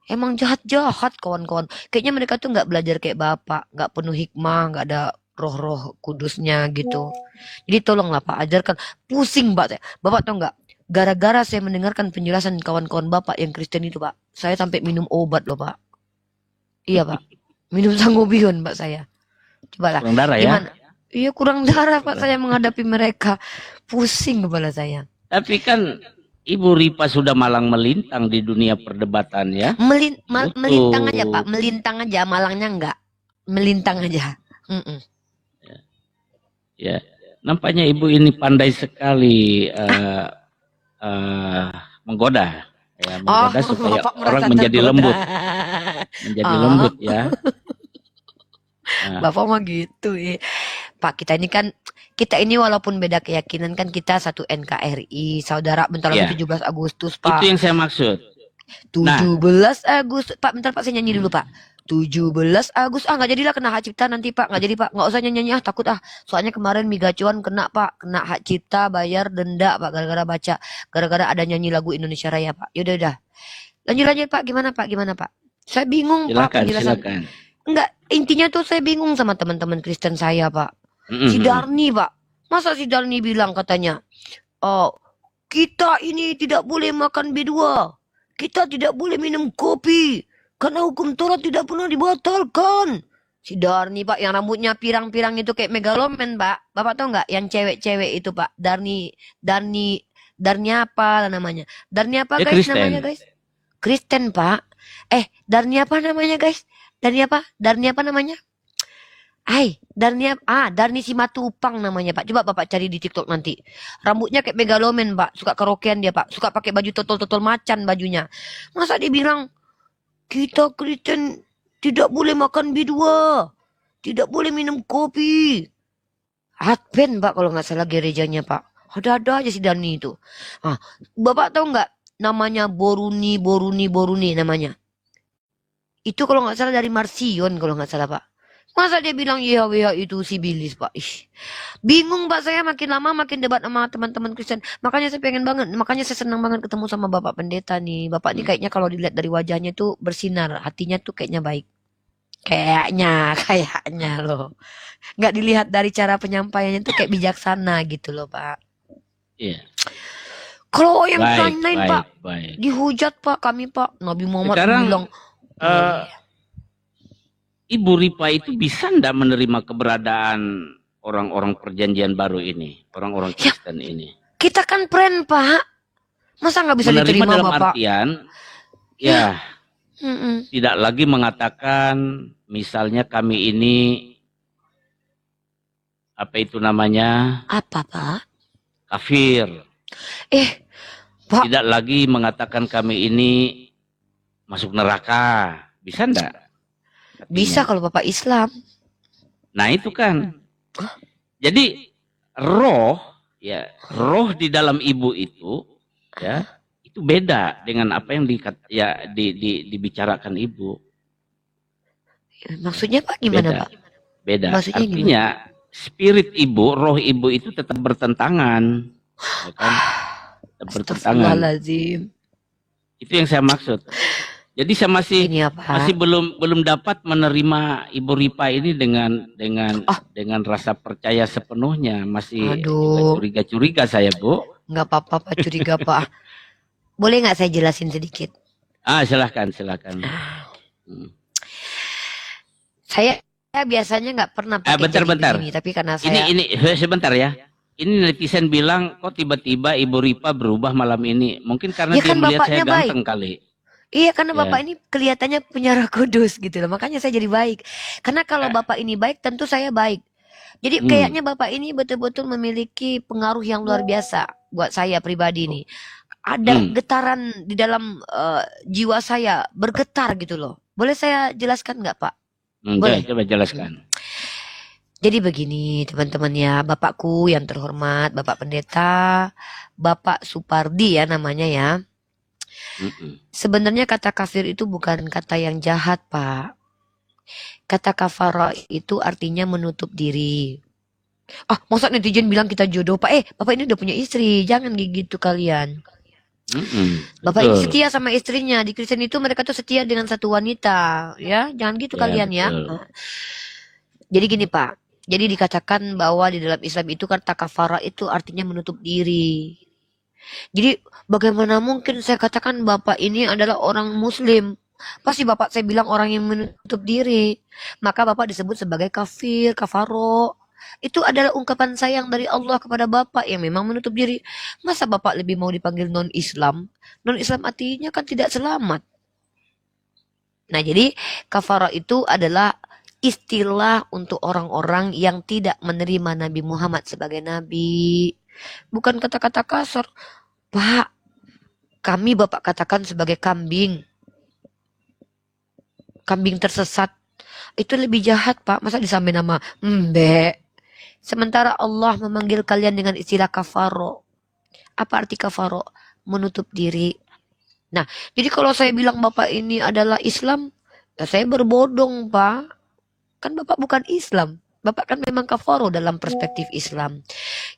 Emang jahat-jahat kawan-kawan. Kayaknya mereka tuh nggak belajar kayak Bapak. Nggak penuh hikmah, nggak ada roh-roh kudusnya gitu. Jadi tolonglah Pak, ajarkan. Pusing Pak. Bapak tau nggak? Gara-gara saya mendengarkan penjelasan kawan-kawan Bapak yang Kristen itu Pak. Saya sampai minum obat loh Pak. Iya Pak. Minum sangobion Pak saya. Coba lah. Kurang darah gimana? Iya kurang darah Pak saya menghadapi mereka. Pusing kepala saya. Tapi kan Ibu Ripa sudah malang melintang di dunia perdebatan ya. Melintang aja Pak. Melintang aja. Malangnya enggak. Melintang aja. Ya. Nampaknya Ibu ini pandai sekali menggoda. Ya, menggoda supaya orang menjadi lembut. menjadi Ah, lembut ya. Bapak mah gitu ya. Pak, kita ini walaupun beda keyakinan kan kita satu NKRI, saudara. Bentar lagi Ya, 17 Agustus, itu Pak. yang saya maksud. Nah, 17 Agustus. Pak, bentar Pak, saya nyanyi dulu, Pak. 17 Agustus. Nggak jadilah kena hak cipta nanti, Pak. Nggak jadi, Pak. Nggak usah nyanyi, takut Soalnya kemarin Migacuan kena, Pak. Kena hak cipta, bayar denda, Pak. Gara-gara baca. Gara-gara ada nyanyi lagu Indonesia Raya, Pak. Yaudah, udah. Lanjut, Pak. Gimana, Pak? Gimana, Pak? Saya bingung, Pak, silakan, penjelasan. silakan. Enggak, intinya tuh saya bingung sama teman-teman Kristen saya, Pak. Si Mm-mm. Darni, Pak. Masa si Darni bilang katanya, oh, kita ini tidak boleh makan B2. Kita tidak boleh minum kopi. Karena hukum Taurat tidak pernah dibatalkan. Si Darni, Pak, yang rambutnya pirang-pirang itu kayak megaloman, Pak. Bapak tahu nggak yang cewek-cewek itu, Pak? Darni apa namanya? Darni apa, Dia guys, namanya, Kristen. guys? Kristen, Pak. Darni apa namanya, guys? Darni apa? Darni apa namanya? Darni Simatupang namanya, Pak. Coba Bapak cari di TikTok nanti. Rambutnya kayak megaloman, Pak. Suka kerokean dia, Pak. Suka pakai baju totol-totol macan bajunya. Masa dia bilang, kita Kristen tidak boleh makan B2. Tidak boleh minum kopi. Advent, Pak, kalau nggak salah gerejanya, Pak. Ada-ada aja si Darni itu. Bapak tahu nggak namanya Boruni namanya. Itu kalau nggak salah dari Marsion, kalau nggak salah, Pak. Masa dia bilang YHWH itu sibilis, Pak? Bingung, Pak, saya makin lama makin debat sama teman-teman Kristen. Makanya saya senang banget ketemu sama Bapak Pendeta nih. Bapak ini kayaknya kalau dilihat dari wajahnya tuh bersinar, hatinya tuh kayaknya baik. Kayaknya loh. Nggak dilihat dari cara penyampaiannya tuh kayak bijaksana gitu loh, Pak. Iya. Kalau yang Baik, lain-lain, baik, Pak, baik. dihujat, Pak, kami, Pak. Nabi Muhammad Sekarang, bilang, Ibu Ripa itu bisa ndak menerima keberadaan orang-orang perjanjian baru ini, orang-orang ya, Kristen ini? kita kan friend, Pak. Masa nggak bisa Menerima diterima, dalam Bapak? artian, ya, tidak lagi mengatakan, misalnya kami ini, apa itu namanya? Apa, Pak? Kafir. Pak. Tidak lagi mengatakan kami ini masuk neraka. Bisa ndak? Bisa kalau Bapak Islam. Nah itu kan. Jadi roh di dalam ibu itu ya itu beda dengan apa yang dibicarakan ibu. Maksudnya Pak gimana, Pak? Beda. Maksudnya artinya gimana? Spirit ibu, roh ibu itu tetap bertentangan. Ya kan? Tetap bertentangan. Itu yang saya maksud. Jadi saya masih belum dapat menerima Ibu Ripa ini dengan rasa percaya sepenuhnya. Masih curiga-curiga saya, Bu. Nggak apa-apa, Pak, curiga, Pak. Boleh nggak saya jelasin sedikit? Silahkan. Saya biasanya nggak pernah pakai bentar. Ini, tapi karena saya ini sebentar ya. Ini netizen bilang kok tiba-tiba Ibu Ripa berubah malam ini. Mungkin karena dia melihat saya ganteng kali. Iya, karena Bapak ini kelihatannya punya Roh Kudus gitu loh. Makanya saya jadi baik. Karena kalau Bapak ini baik, tentu saya baik. Jadi kayaknya Bapak ini betul-betul memiliki pengaruh yang luar biasa buat saya pribadi nih. Ada getaran di dalam jiwa saya, bergetar gitu loh. Boleh saya jelaskan nggak, Pak? Boleh. Coba jelaskan. Jadi begini teman-teman ya, Bapakku yang terhormat, Bapak Pendeta, Bapak Supardi ya namanya ya. Sebenarnya kata kafir itu bukan kata yang jahat, Pak. Kata kafara itu artinya menutup diri. Masa netizen bilang kita jodoh, Pak? Bapak ini udah punya istri, jangan gitu kalian. Bapak ini setia sama istrinya. Di Kristen itu mereka tuh setia dengan satu wanita, ya. Jangan gitu kalian ya. Jadi gini, Pak. Jadi dikatakan bahwa di dalam Islam itu kata kafara itu artinya menutup diri. Jadi bagaimana mungkin saya katakan Bapak ini adalah orang Muslim? Pasti Bapak saya bilang orang yang menutup diri. Maka Bapak disebut sebagai kafir, kafaro. Itu adalah ungkapan sayang dari Allah kepada Bapak yang memang menutup diri. Masa Bapak lebih mau dipanggil non-Islam? Non-Islam artinya kan tidak selamat. Nah jadi kafaro itu adalah istilah untuk orang-orang yang tidak menerima Nabi Muhammad sebagai Nabi. Bukan kata-kata kasar. Pak, kami Bapak katakan sebagai kambing. kambing tersesat. Itu lebih jahat, Pak. Masa disamain nama mbek? Sementara Allah memanggil kalian dengan istilah kafaro. Apa arti kafaro? Menutup diri. Nah, jadi kalau saya bilang Bapak ini adalah Islam, ya saya berbodong, Pak. Kan Bapak bukan Islam. Bapak kan memang kafaro dalam perspektif Islam.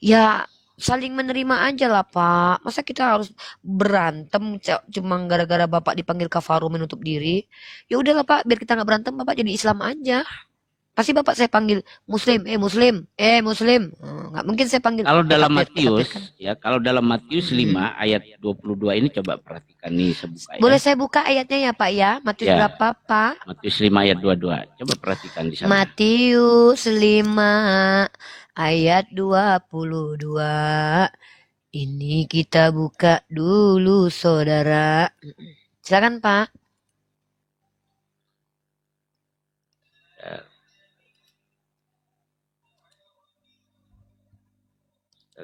Ya, saling menerima aja lah, Pak. Masa kita harus berantem cuma gara-gara Bapak dipanggil kafaro menutup diri? Ya udahlah, Pak, biar kita nggak berantem, Bapak jadi Islam aja. Pasti Bapak saya panggil Muslim, Muslim, Muslim. Nggak mungkin saya panggil. Kalau dalam kafir, Matius, kan? ya, kalau dalam Matius 5 ayat 22 ini coba perhatikan nih sebuka. Boleh saya buka ayatnya ya, Pak ya? Matius berapa, Pak? Matius 5 ayat 22. Coba perhatikan di sana. Matius 5 ayat 22. Ini kita buka dulu, saudara. Silakan, Pak.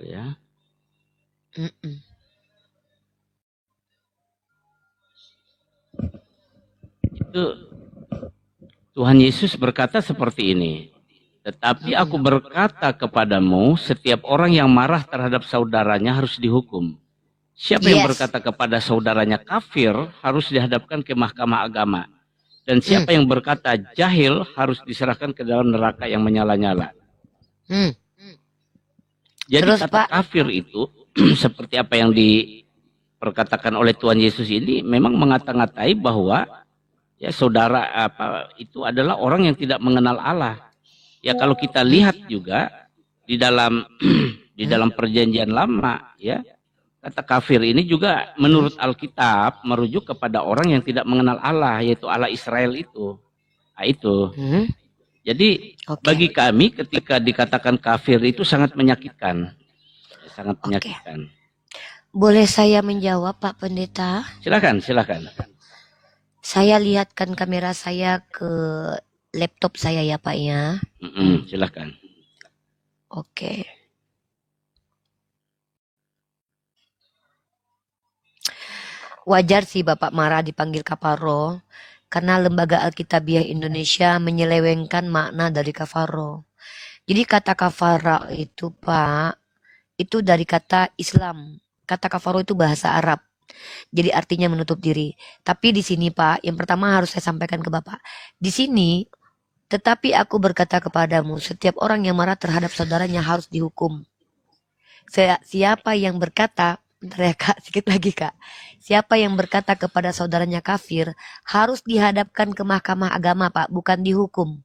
Ya. Itu Tuhan Yesus berkata seperti ini. Tetapi aku berkata kepadamu, setiap orang yang marah terhadap saudaranya harus dihukum. Siapa yang berkata kepada saudaranya kafir harus dihadapkan ke mahkamah agama. Dan siapa yang berkata jahil harus diserahkan ke dalam neraka yang menyala-nyala. Jadi terus, kata Pak, kafir itu seperti apa yang diperkatakan oleh Tuhan Yesus ini memang mengata-ngatai bahwa ya saudara itu adalah orang yang tidak mengenal Allah. Ya kalau kita lihat juga di dalam perjanjian lama, ya kata kafir ini juga menurut Alkitab merujuk kepada orang yang tidak mengenal Allah, yaitu Allah Israel itu. Nah, itu. Jadi bagi kami ketika dikatakan kafir itu sangat menyakitkan. Sangat menyakitkan. Boleh saya menjawab, Pak Pendeta? Silakan. Saya lihatkan kamera saya ke laptop saya ya, Pak ya. Silakan. Oke. Wajar sih Bapak marah dipanggil kafaro. Karena Lembaga Alkitabiah Indonesia menyelewengkan makna dari kafaro. Jadi kata kafara itu, Pak, itu dari kata Islam. Kata kafaro itu bahasa Arab. Jadi artinya menutup diri. Tapi di sini, Pak, yang pertama harus saya sampaikan ke Bapak. Di sini, tetapi aku berkata kepadamu, setiap orang yang marah terhadap saudaranya harus dihukum. Siapa yang berkata, bentar ya Kak, sedikit lagi Kak. Siapa yang berkata kepada saudaranya kafir harus dihadapkan ke mahkamah agama, Pak, bukan dihukum.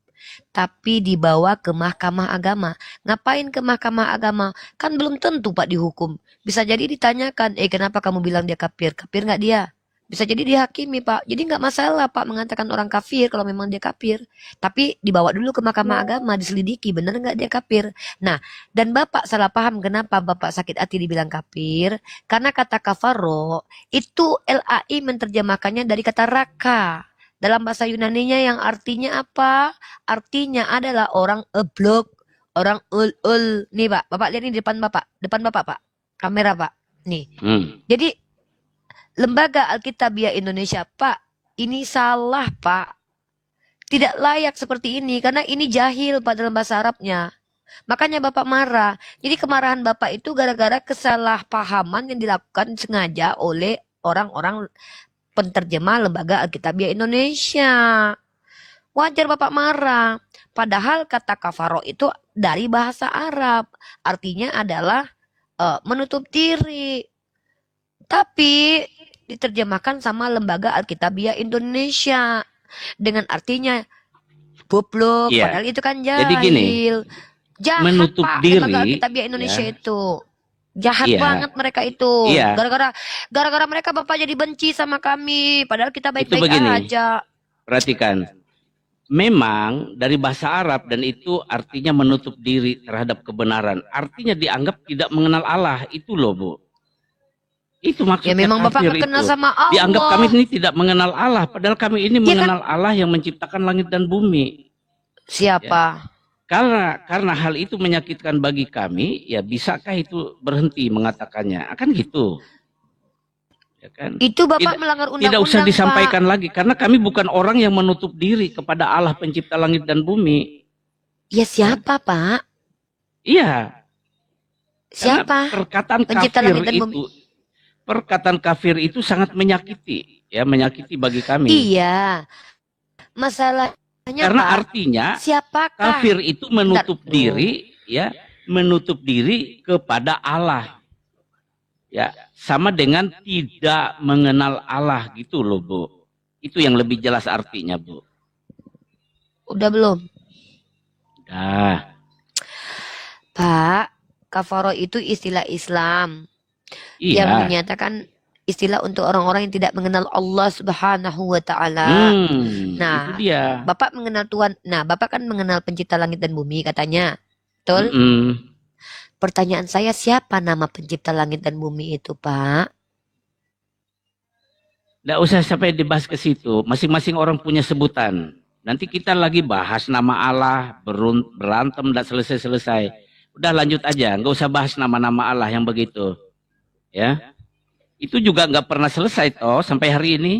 Tapi dibawa ke mahkamah agama. Ngapain ke mahkamah agama? Kan belum tentu Pak dihukum. Bisa jadi ditanyakan, kenapa kamu bilang dia kafir? Kafir nggak dia? Bisa jadi dihakimi Pak. Jadi nggak masalah Pak mengatakan orang kafir kalau memang dia kafir. Tapi dibawa dulu ke mahkamah agama, diselidiki benar nggak dia kafir. Nah, dan Bapak salah paham kenapa Bapak sakit hati dibilang kafir. Karena kata kafaro itu LAI menerjemahkannya dari kata raka. Dalam bahasa Yunaninya yang artinya apa? Artinya adalah orang eblok, orang ul. Nih Pak, Bapak lihat ini di depan Bapak Pak. Kamera Pak. Nih. Jadi Lembaga Alkitabiah Indonesia, Pak, ini salah, Pak. Tidak layak seperti ini, karena ini jahil, Pak, dalam bahasa Arabnya. Makanya Bapak marah. Jadi kemarahan Bapak itu gara-gara kesalahpahaman yang dilakukan sengaja oleh orang-orang penterjemah Lembaga Alkitabiah Indonesia. Wajar Bapak marah. Padahal kata kafaro itu dari bahasa Arab. Artinya adalah menutup diri. Tapi diterjemahkan sama Lembaga Alkitabiah Indonesia dengan artinya goblok, padahal itu kan jahil. Jadi gini, jahat menutup Pak, diri, Lembaga Alkitabiah Indonesia itu jahat banget mereka itu. Gara-gara mereka Bapak jadi benci sama kami, padahal kita baik-baik aja. Perhatikan, memang dari bahasa Arab dan itu artinya menutup diri terhadap kebenaran. Artinya dianggap tidak mengenal Allah, itu loh Bu. Itu maksudnya. Ya memang Bapak kenal sama Allah. Dianggap kami ini tidak mengenal Allah, padahal kami ini mengenal Allah yang menciptakan langit dan bumi. Siapa? Ya. Karena hal itu menyakitkan bagi kami, ya bisakah itu berhenti mengatakannya? Akan gitu. Ya kan? Itu Bapak melanggar undang-undang, tidak usah disampaikan Pak. lagi karena kami bukan orang yang menutup diri kepada Allah pencipta langit dan bumi. Ya siapa, ya? Pak? Iya. Siapa? Perkataan pencipta kafir langit dan bumi. Perkataan kafir itu sangat menyakiti, ya, menyakiti bagi kami. Iya. Masalahnya karena Pak, artinya siapakah? Kafir itu menutup diri, ya, menutup diri kepada Allah. Ya, sama dengan tidak mengenal Allah gitu loh, Bu. Itu yang lebih jelas artinya, Bu. Udah belum? Udah. Pak, kafaro itu istilah Islam. Iya. Yang menyatakan istilah untuk orang-orang yang tidak mengenal Allah Subhanahu wa taala. Nah, itu dia. Bapak mengenal Tuhan. Nah, Bapak kan mengenal pencipta langit dan bumi katanya. Betul? Pertanyaan saya, siapa nama pencipta langit dan bumi itu, Pak? Nggak usah sampai dibahas ke situ. Masing-masing orang punya sebutan. Nanti kita lagi bahas nama Allah, berantem, nggak selesai-selesai. Udah lanjut aja, nggak usah bahas nama-nama Allah yang begitu. Ya, itu juga nggak pernah selesai toh sampai hari ini.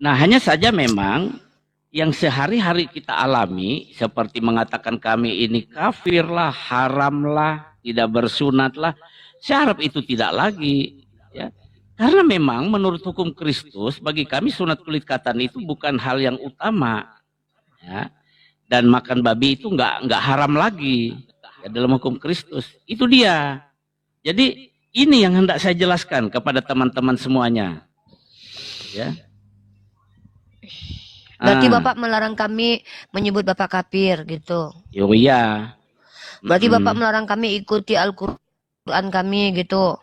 Nah, hanya saja memang yang sehari-hari kita alami seperti mengatakan kami ini kafir lah, haram lah, tidak bersunat lah. Saya harap itu tidak lagi, ya. Karena memang menurut hukum Kristus bagi kami sunat kulit katan itu bukan hal yang utama, ya. Dan makan babi itu nggak haram lagi, ya, dalam hukum Kristus. Itu dia. Jadi ini yang hendak saya jelaskan kepada teman-teman semuanya, ya. Berarti Bapak melarang kami menyebut Bapak kafir gitu. Iya. Berarti Bapak melarang kami ikuti Al-Quran kami gitu.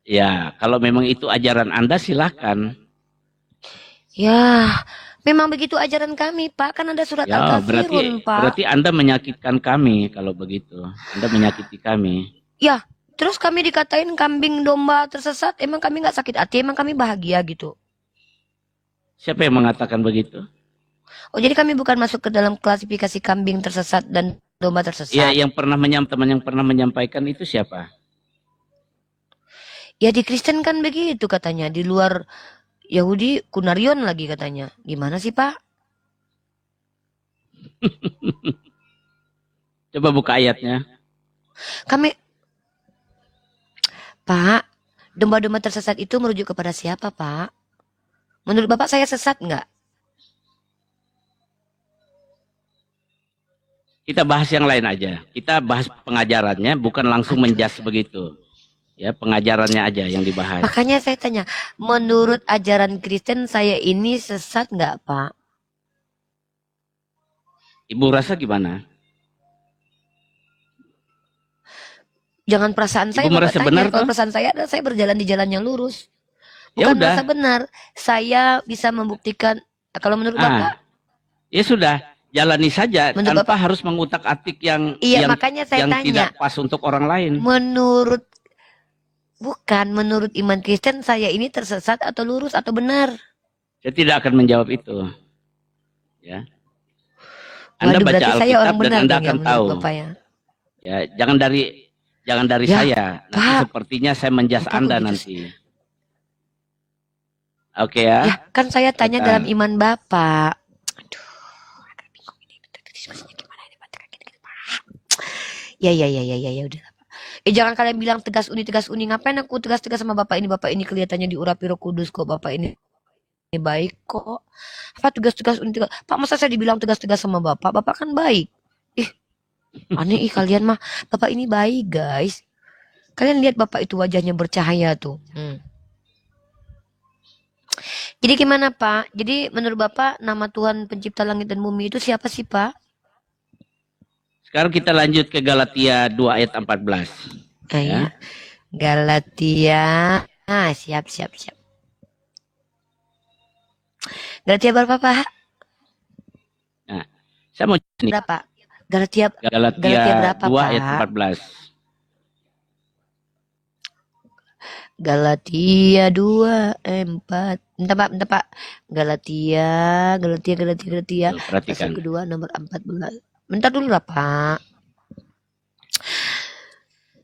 Ya, kalau memang itu ajaran Anda silahkan. Ya, memang begitu ajaran kami, Pak. Kan ada surat Al-Kafirun, Pak. Berarti Anda menyakitkan kami kalau begitu. Anda menyakiti kami. Ya, terus kami dikatain kambing domba tersesat. Emang kami nggak sakit hati? Emang kami bahagia gitu? Siapa yang mengatakan begitu? Oh, jadi kami bukan masuk ke dalam klasifikasi kambing tersesat dan domba tersesat. Ya, teman yang pernah menyampaikan itu siapa? Ya di Kristen kan begitu katanya. Di luar Yahudi Kunarion lagi katanya. Gimana sih, Pak? Coba buka ayatnya. Pak, domba-domba tersesat itu merujuk kepada siapa, Pak? Menurut Bapak saya sesat nggak? Kita bahas yang lain aja. Kita bahas pengajarannya, bukan langsung menjas begitu. Ya, pengajarannya aja yang dibahas. Makanya saya tanya, menurut ajaran Kristen saya ini sesat nggak, Pak? Ibu rasa gimana? Jangan perasaan saya, Ibu merasa benar. Kalau perasaan saya adalah saya berjalan di jalan yang lurus. Bukan merasa benar. Saya bisa membuktikan, kalau menurut Bapak. Ya sudah, jalani saja menurut tanpa harus mengutak-atik yang makanya saya tanya, tidak pas untuk orang lain. Menurut iman Kristen saya ini tersesat atau lurus atau benar? Saya tidak akan menjawab itu. Ya. Anda baca Alkitab dan Anda akan tahu. Bapak, ya. Ya, jangan dari saya. Nanti sepertinya saya menjas Anda nanti. Oke ya. Ya, kan saya tanya dalam iman Bapak. Aduh, agak bingung ini. Diskusinya gimana ini, Pak? Ya, udah. Jangan kalian bilang tegas uni. Ngapain aku tegas-tegas sama Bapak ini kelihatannya diurapi Roh Kudus kok. Bapak ini baik kok. Apa tegas-tegas uni? Pak, masa saya dibilang tegas-tegas sama Bapak? Bapak kan baik. Aneh kalian mah. Bapak ini baik, guys. Kalian lihat Bapak itu wajahnya bercahaya tuh. Jadi gimana, Pak? Jadi menurut Bapak nama Tuhan pencipta langit dan bumi itu siapa sih, Pak? Sekarang kita lanjut ke Galatia 2 ayat 14. Ya. Galatia. Siap. Galatia berapa, Pak? Nah, saya mau berapa? Galatia berapa, 2 Pak? ayat 14. Galatia 2:4. Bentar Pak. Galatia. Pasal kedua nomor 14. Bentar dulu lah, Pak.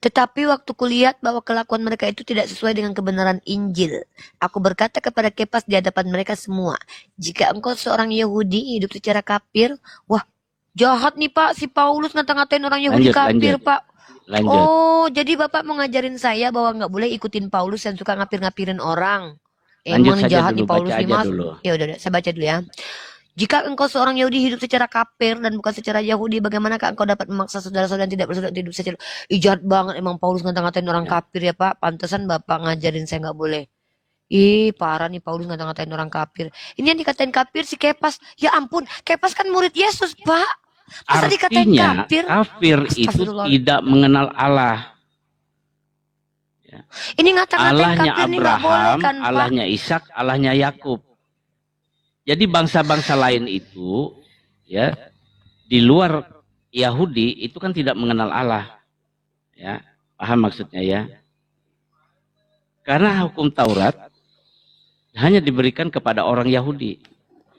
Tetapi waktu kulihat bahwa kelakuan mereka itu tidak sesuai dengan kebenaran Injil, aku berkata kepada Kepas di hadapan mereka semua, jika engkau seorang Yahudi hidup secara kafir, wah jahat nih Pak, si Paulus ngata-ngatain orang Yahudi kafir Pak. Lanjut. Oh, jadi Bapak mau ngajarin saya bahwa nggak boleh ikutin Paulus yang suka ngapir-ngapirin orang. Emang nih jahat nih Paulus nih Mas. Ya udah, saya baca dulu ya. Jika engkau seorang Yahudi hidup secara kafir dan bukan secara Yahudi, bagaimanakah engkau dapat memaksa saudara-saudara yang tidak bersaudara hidup secara... Jahat banget emang Paulus ngata-ngatain orang kafir ya Pak. Pantesan Bapak ngajarin saya nggak boleh. Ih, parah nih Paulus ngata-ngatain orang kafir. Ini yang dikatain kafir si Kepas. Ya ampun, Kepas kan murid Yesus Pak. Masa dikatain kafir? Kafir itu tidak mengenal Allah. Ya. Ini ngata-ngatain Allahnya kafir Abraham, boleh, kan, Allahnya Ishak, Allahnya Yakub. Jadi bangsa-bangsa lain itu, ya, di luar Yahudi itu kan tidak mengenal Allah, ya, paham maksudnya ya? Karena hukum Taurat hanya diberikan kepada orang Yahudi,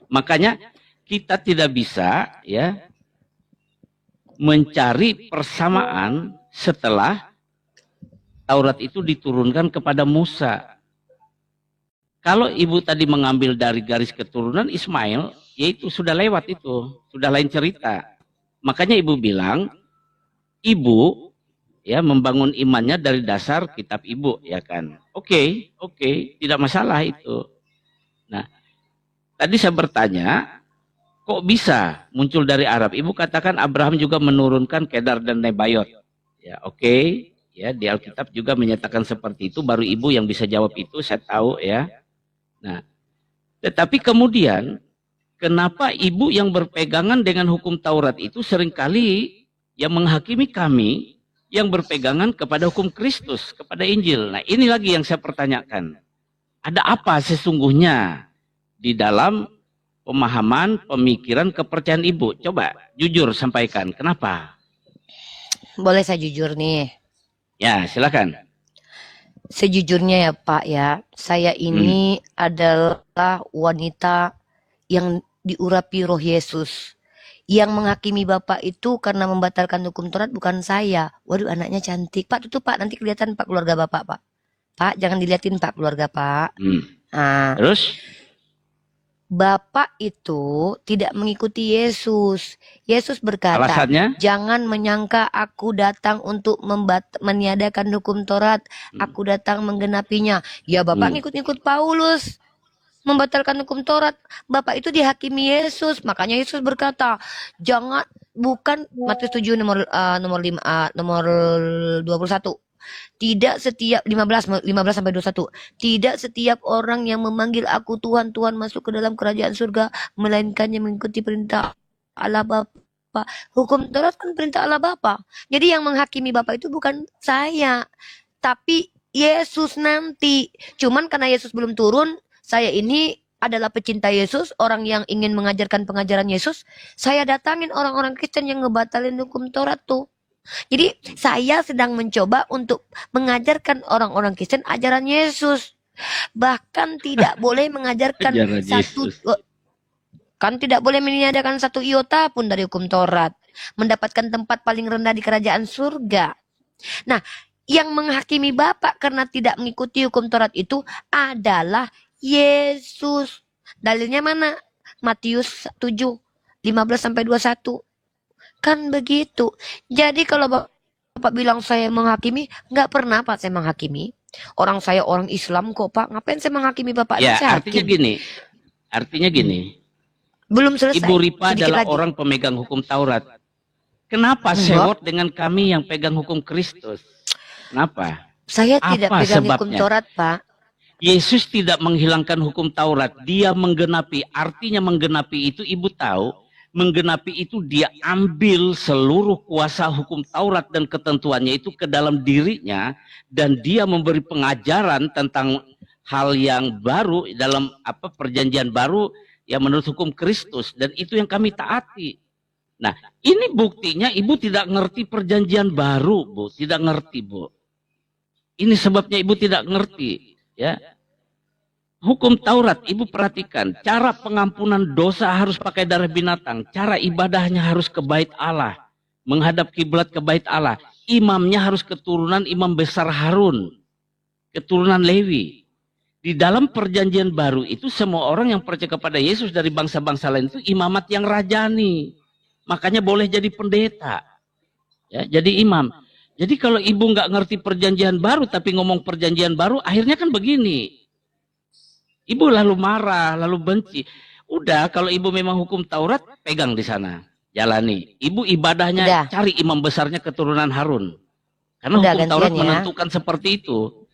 makanya kita tidak bisa, ya, mencari persamaan setelah Taurat itu diturunkan kepada Musa. Kalau ibu tadi mengambil dari garis keturunan Ismail, yaitu sudah lewat itu, sudah lain cerita. Makanya ibu bilang, ibu ya membangun imannya dari dasar kitab ibu, ya kan? Oke, tidak masalah itu. Nah, tadi saya bertanya, kok bisa muncul dari Arab? Ibu katakan Abraham juga menurunkan Kedar dan Nebayot. Ya, oke, ya di Alkitab juga menyatakan seperti itu. Baru ibu yang bisa jawab itu, saya tahu ya. Nah, tetapi kemudian kenapa ibu yang berpegangan dengan hukum Taurat itu seringkali yang menghakimi kami yang berpegangan kepada hukum Kristus, kepada Injil. Nah, ini lagi yang saya pertanyakan. Ada apa sesungguhnya di dalam pemahaman, pemikiran, kepercayaan ibu? Coba jujur sampaikan. Kenapa? Boleh saya jujur nih? Ya, silakan. Sejujurnya ya Pak ya, saya ini adalah wanita yang diurapi roh Yesus. Yang menghakimi Bapak itu karena membatalkan hukum Taurat bukan saya. Waduh, anaknya cantik. Pak, tutup Pak, nanti kelihatan Pak keluarga Bapak Pak. Pak, jangan dilihatin Pak keluarga Pak. Nah, terus? Bapak itu tidak mengikuti Yesus. Yesus berkata, alasannya? Jangan menyangka aku datang untuk meniadakan hukum Taurat. Aku datang menggenapinya. Ya Bapak ngikut-ngikut Paulus. Membatalkan hukum Taurat. Bapak itu dihakimi Yesus. Makanya Yesus berkata, jangan, bukan Matius 7 nomor 21. Tidak setiap 15 sampai 21. Tidak setiap orang yang memanggil aku Tuhan, Tuhan masuk ke dalam kerajaan surga, melainkan yang mengikuti perintah Allah Bapa. Hukum Taurat kan perintah Allah Bapa. Jadi yang menghakimi Bapa itu bukan saya, tapi Yesus nanti. Cuman karena Yesus belum turun, saya ini adalah pecinta Yesus, orang yang ingin mengajarkan pengajaran Yesus. Saya datangin orang-orang Kristen yang ngebatalin hukum Taurat tuh. Jadi saya sedang mencoba untuk mengajarkan orang-orang Kristen ajaran Yesus. Bahkan tidak boleh mengajarkan tidak boleh meniadakan satu iota pun dari hukum Taurat. Mendapatkan tempat paling rendah di kerajaan surga. Nah, yang menghakimi Bapak karena tidak mengikuti hukum Taurat itu adalah Yesus. Dalilnya mana? Matius 7 15 sampai 21. Kan begitu. Jadi kalau Bapak bilang saya menghakimi, nggak pernah Pak saya menghakimi. Orang saya orang Islam kok Pak. Ngapain saya menghakimi Bapak? Ya, artinya gini. Belum selesai. Ibu Ripa adalah orang pemegang hukum Taurat. Kenapa sewot dengan kami yang pegang hukum Kristus? Kenapa? Saya tidak pegang hukum Taurat Pak. Yesus tidak menghilangkan hukum Taurat. Dia menggenapi. Artinya menggenapi itu ibu tahu. Menggenapi itu dia ambil seluruh kuasa hukum Taurat dan ketentuannya itu ke dalam dirinya dan dia memberi pengajaran tentang hal yang baru dalam perjanjian baru yang menurut hukum Kristus dan itu yang kami taati. Nah, ini buktinya ibu tidak ngerti perjanjian baru, Bu, tidak ngerti, Bu. Ini sebabnya ibu tidak ngerti, ya. Hukum Taurat, ibu perhatikan, cara pengampunan dosa harus pakai darah binatang, cara ibadahnya harus ke bait Allah, menghadap kiblat ke bait Allah. imamnya harus keturunan imam besar Harun, keturunan Lewi. Di dalam perjanjian baru itu semua orang yang percaya kepada Yesus dari bangsa-bangsa lain itu imamat yang rajani. Makanya boleh jadi pendeta. Ya, jadi imam. Jadi kalau ibu nggak ngerti perjanjian baru tapi ngomong perjanjian baru, akhirnya kan begini. Ibu lalu marah, lalu benci. Udah, kalau ibu memang hukum Taurat, pegang di sana. Jalani. Ibu ibadahnya cari imam besarnya keturunan Harun. Karena hukum Taurat menentukan seperti itu.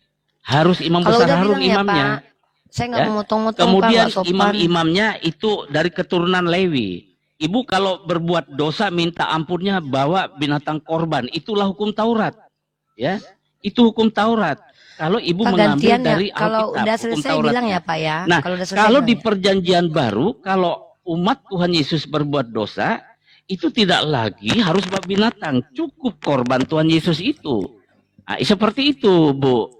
Harus imam besar Harun imamnya. Ya, Pak, saya nggak mau motong-motong. Kemudian imam-imamnya itu dari keturunan Lewi. Ibu kalau berbuat dosa minta ampunnya bawa binatang korban. Itulah hukum Taurat. Ya, itu hukum Taurat. Kalau ibu mengambil dari Alkitab, kalau udah selesai bilang ya Pak ya. Nah, kalau di perjanjian baru, kalau umat Tuhan Yesus berbuat dosa, itu tidak lagi harus bawa binatang, cukup korban Tuhan Yesus itu. Nah, seperti itu, Bu.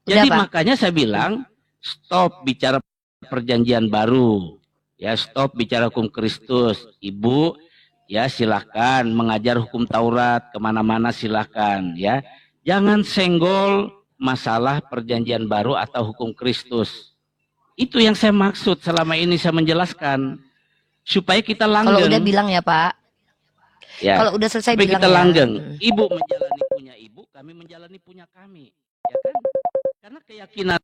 Jadi makanya saya bilang, stop bicara perjanjian baru. Ya, stop bicara hukum Kristus. Ibu, ya silahkan mengajar hukum Taurat, kemana-mana silahkan. Ya, jangan senggol masalah perjanjian baru atau hukum Kristus. Itu yang saya maksud selama ini saya menjelaskan. Supaya kita langgeng. Kalau udah bilang ya Pak. Ya, kalau udah selesai bilang kita langgeng. Ibu menjalani punya ibu, kami menjalani punya kami. Ya kan? Karena keyakinan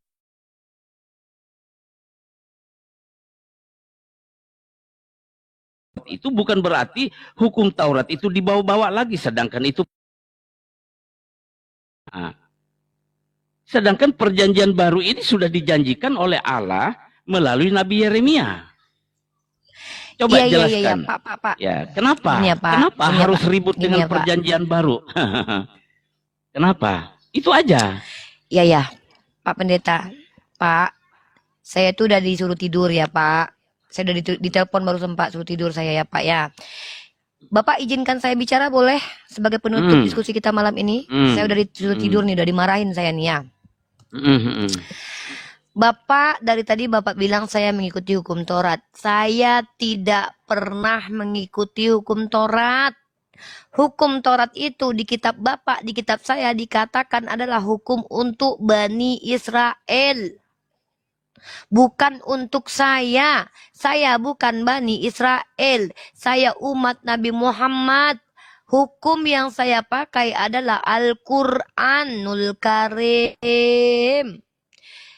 itu bukan berarti hukum Taurat itu dibawa-bawa lagi. Sedangkan itu sedangkan perjanjian baru ini sudah dijanjikan oleh Allah melalui Nabi Yeremia. Coba jelaskan. Iya, Pak. Ya, kenapa? Kenapa harus ribut dengan perjanjian baru? Kenapa? Itu aja. Iya, Pak Pendeta. Pak, saya tuh udah disuruh tidur ya, Pak. Saya udah ditelepon baru sempat suruh tidur saya ya, Pak ya. Bapak izinkan saya bicara boleh sebagai penutup diskusi kita malam ini? Saya udah disuruh tidur nih, udah dimarahin saya nih ya. Bapak, dari tadi Bapak bilang saya mengikuti hukum Taurat. Saya tidak pernah mengikuti hukum Taurat. Hukum Taurat itu di kitab Bapak, di kitab saya dikatakan adalah hukum untuk Bani Israel. Bukan untuk saya. Saya bukan Bani Israel. Saya umat Nabi Muhammad. Hukum yang saya pakai adalah Al-Quranul Karim.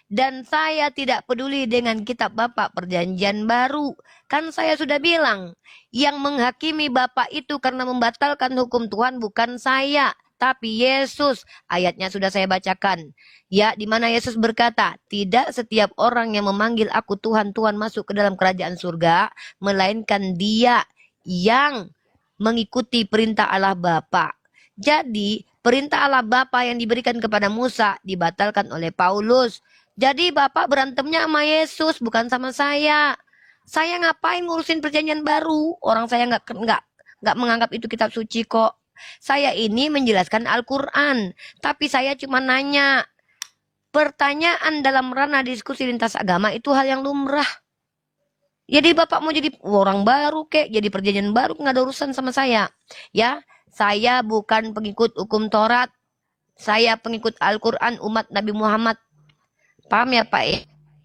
Dan saya tidak peduli dengan kitab Bapak perjanjian baru. Kan saya sudah bilang, yang menghakimi Bapak itu karena membatalkan hukum Tuhan bukan saya, tapi Yesus. Ayatnya sudah saya bacakan. Ya, di mana Yesus berkata, tidak setiap orang yang memanggil aku Tuhan, Tuhan masuk ke dalam kerajaan surga, melainkan dia yang mengikuti perintah Allah Bapa. Jadi, perintah Allah Bapa yang diberikan kepada Musa dibatalkan oleh Paulus. Jadi Bapak berantemnya sama Yesus, bukan sama saya. Saya ngapain ngurusin perjanjian baru? Orang saya nggak menganggap itu kitab suci kok. Saya ini menjelaskan Al-Quran, tapi saya cuma nanya. Pertanyaan dalam ranah diskusi lintas agama itu hal yang lumrah. Jadi Bapak mau jadi orang baru kek, jadi perjanjian baru, nggak ada urusan sama saya. Ya, saya bukan pengikut hukum Taurat. Saya pengikut Al-Quran umat Nabi Muhammad. Paham ya Pak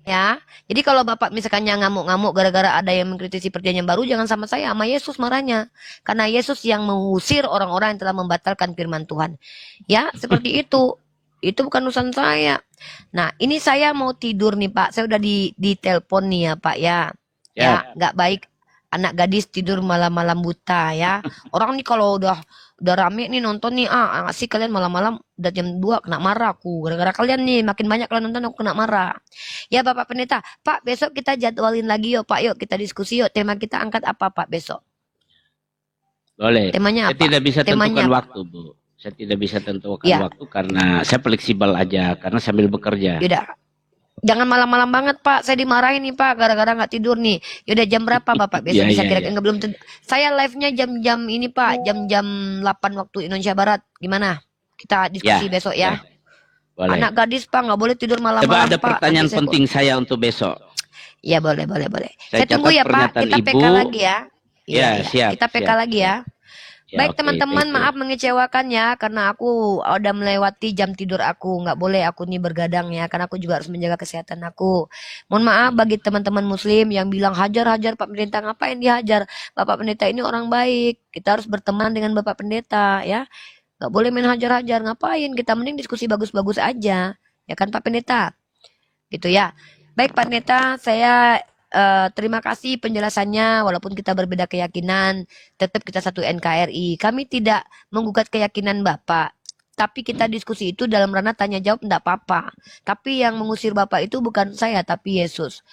ya? Jadi kalau Bapak misalkan ngamuk-ngamuk gara-gara ada yang mengkritisi perjanjian baru, jangan sama saya, sama Yesus marahnya. Karena Yesus yang mengusir orang-orang yang telah membatalkan firman Tuhan. Ya, seperti itu. Itu bukan urusan saya. Nah, ini saya mau tidur nih Pak. Saya udah ditelepon nih ya Pak ya. Ya, nggak baik anak gadis tidur malam-malam buta ya. Orang nih kalau udah rame nih nonton nih, sih kalian malam-malam udah jam 2 kena marah aku. Gara-gara kalian nih makin banyak kalian nonton aku kena marah. Ya Bapak Pendeta, Pak besok kita jadwalin lagi yuk Pak, yuk kita diskusi yuk. Tema kita angkat apa Pak besok? Boleh. Temanya apa? Saya tidak bisa tentukan waktu Bu. Saya tidak bisa tentukan waktu karena saya fleksibel aja, karena sambil bekerja. Yaudah. Jangan malam-malam banget Pak, saya dimarahin nih Pak gara-gara nggak tidur nih. Yaudah jam berapa Bapak besok bisa kira-kira belum saya live-nya jam-jam ini Pak, jam-jam 8 waktu Indonesia Barat. Gimana? Kita diskusi besok ya. Boleh. Anak gadis Pak nggak boleh tidur malam-malam Pak. Coba ada pertanyaan penting saya untuk besok. Ya boleh. Saya tunggu ya Pak, kita PK lagi ya. Iya, siap. Kita PK lagi ya. Ya, Baik oke, teman-teman, thank you. maaf mengecewakan ya, karena aku udah melewati jam tidur aku. Nggak boleh aku nih bergadang ya, karena aku juga harus menjaga kesehatan aku. Mohon maaf bagi teman-teman muslim yang bilang hajar-hajar Pak Pendeta, ngapain dihajar? Bapak Pendeta ini orang baik, kita harus berteman dengan Bapak Pendeta ya. Nggak boleh main hajar-hajar, ngapain? Kita mending diskusi bagus-bagus aja. Ya kan Pak Pendeta? Gitu ya. Baik Pak Pendeta, saya terima kasih penjelasannya. Walaupun kita berbeda keyakinan, tetap kita satu NKRI. Kami tidak menggugat keyakinan Bapak. Tapi kita diskusi itu dalam ranah tanya jawab, enggak apa-apa. Tapi yang mengusir Bapak itu bukan saya, tapi Yesus.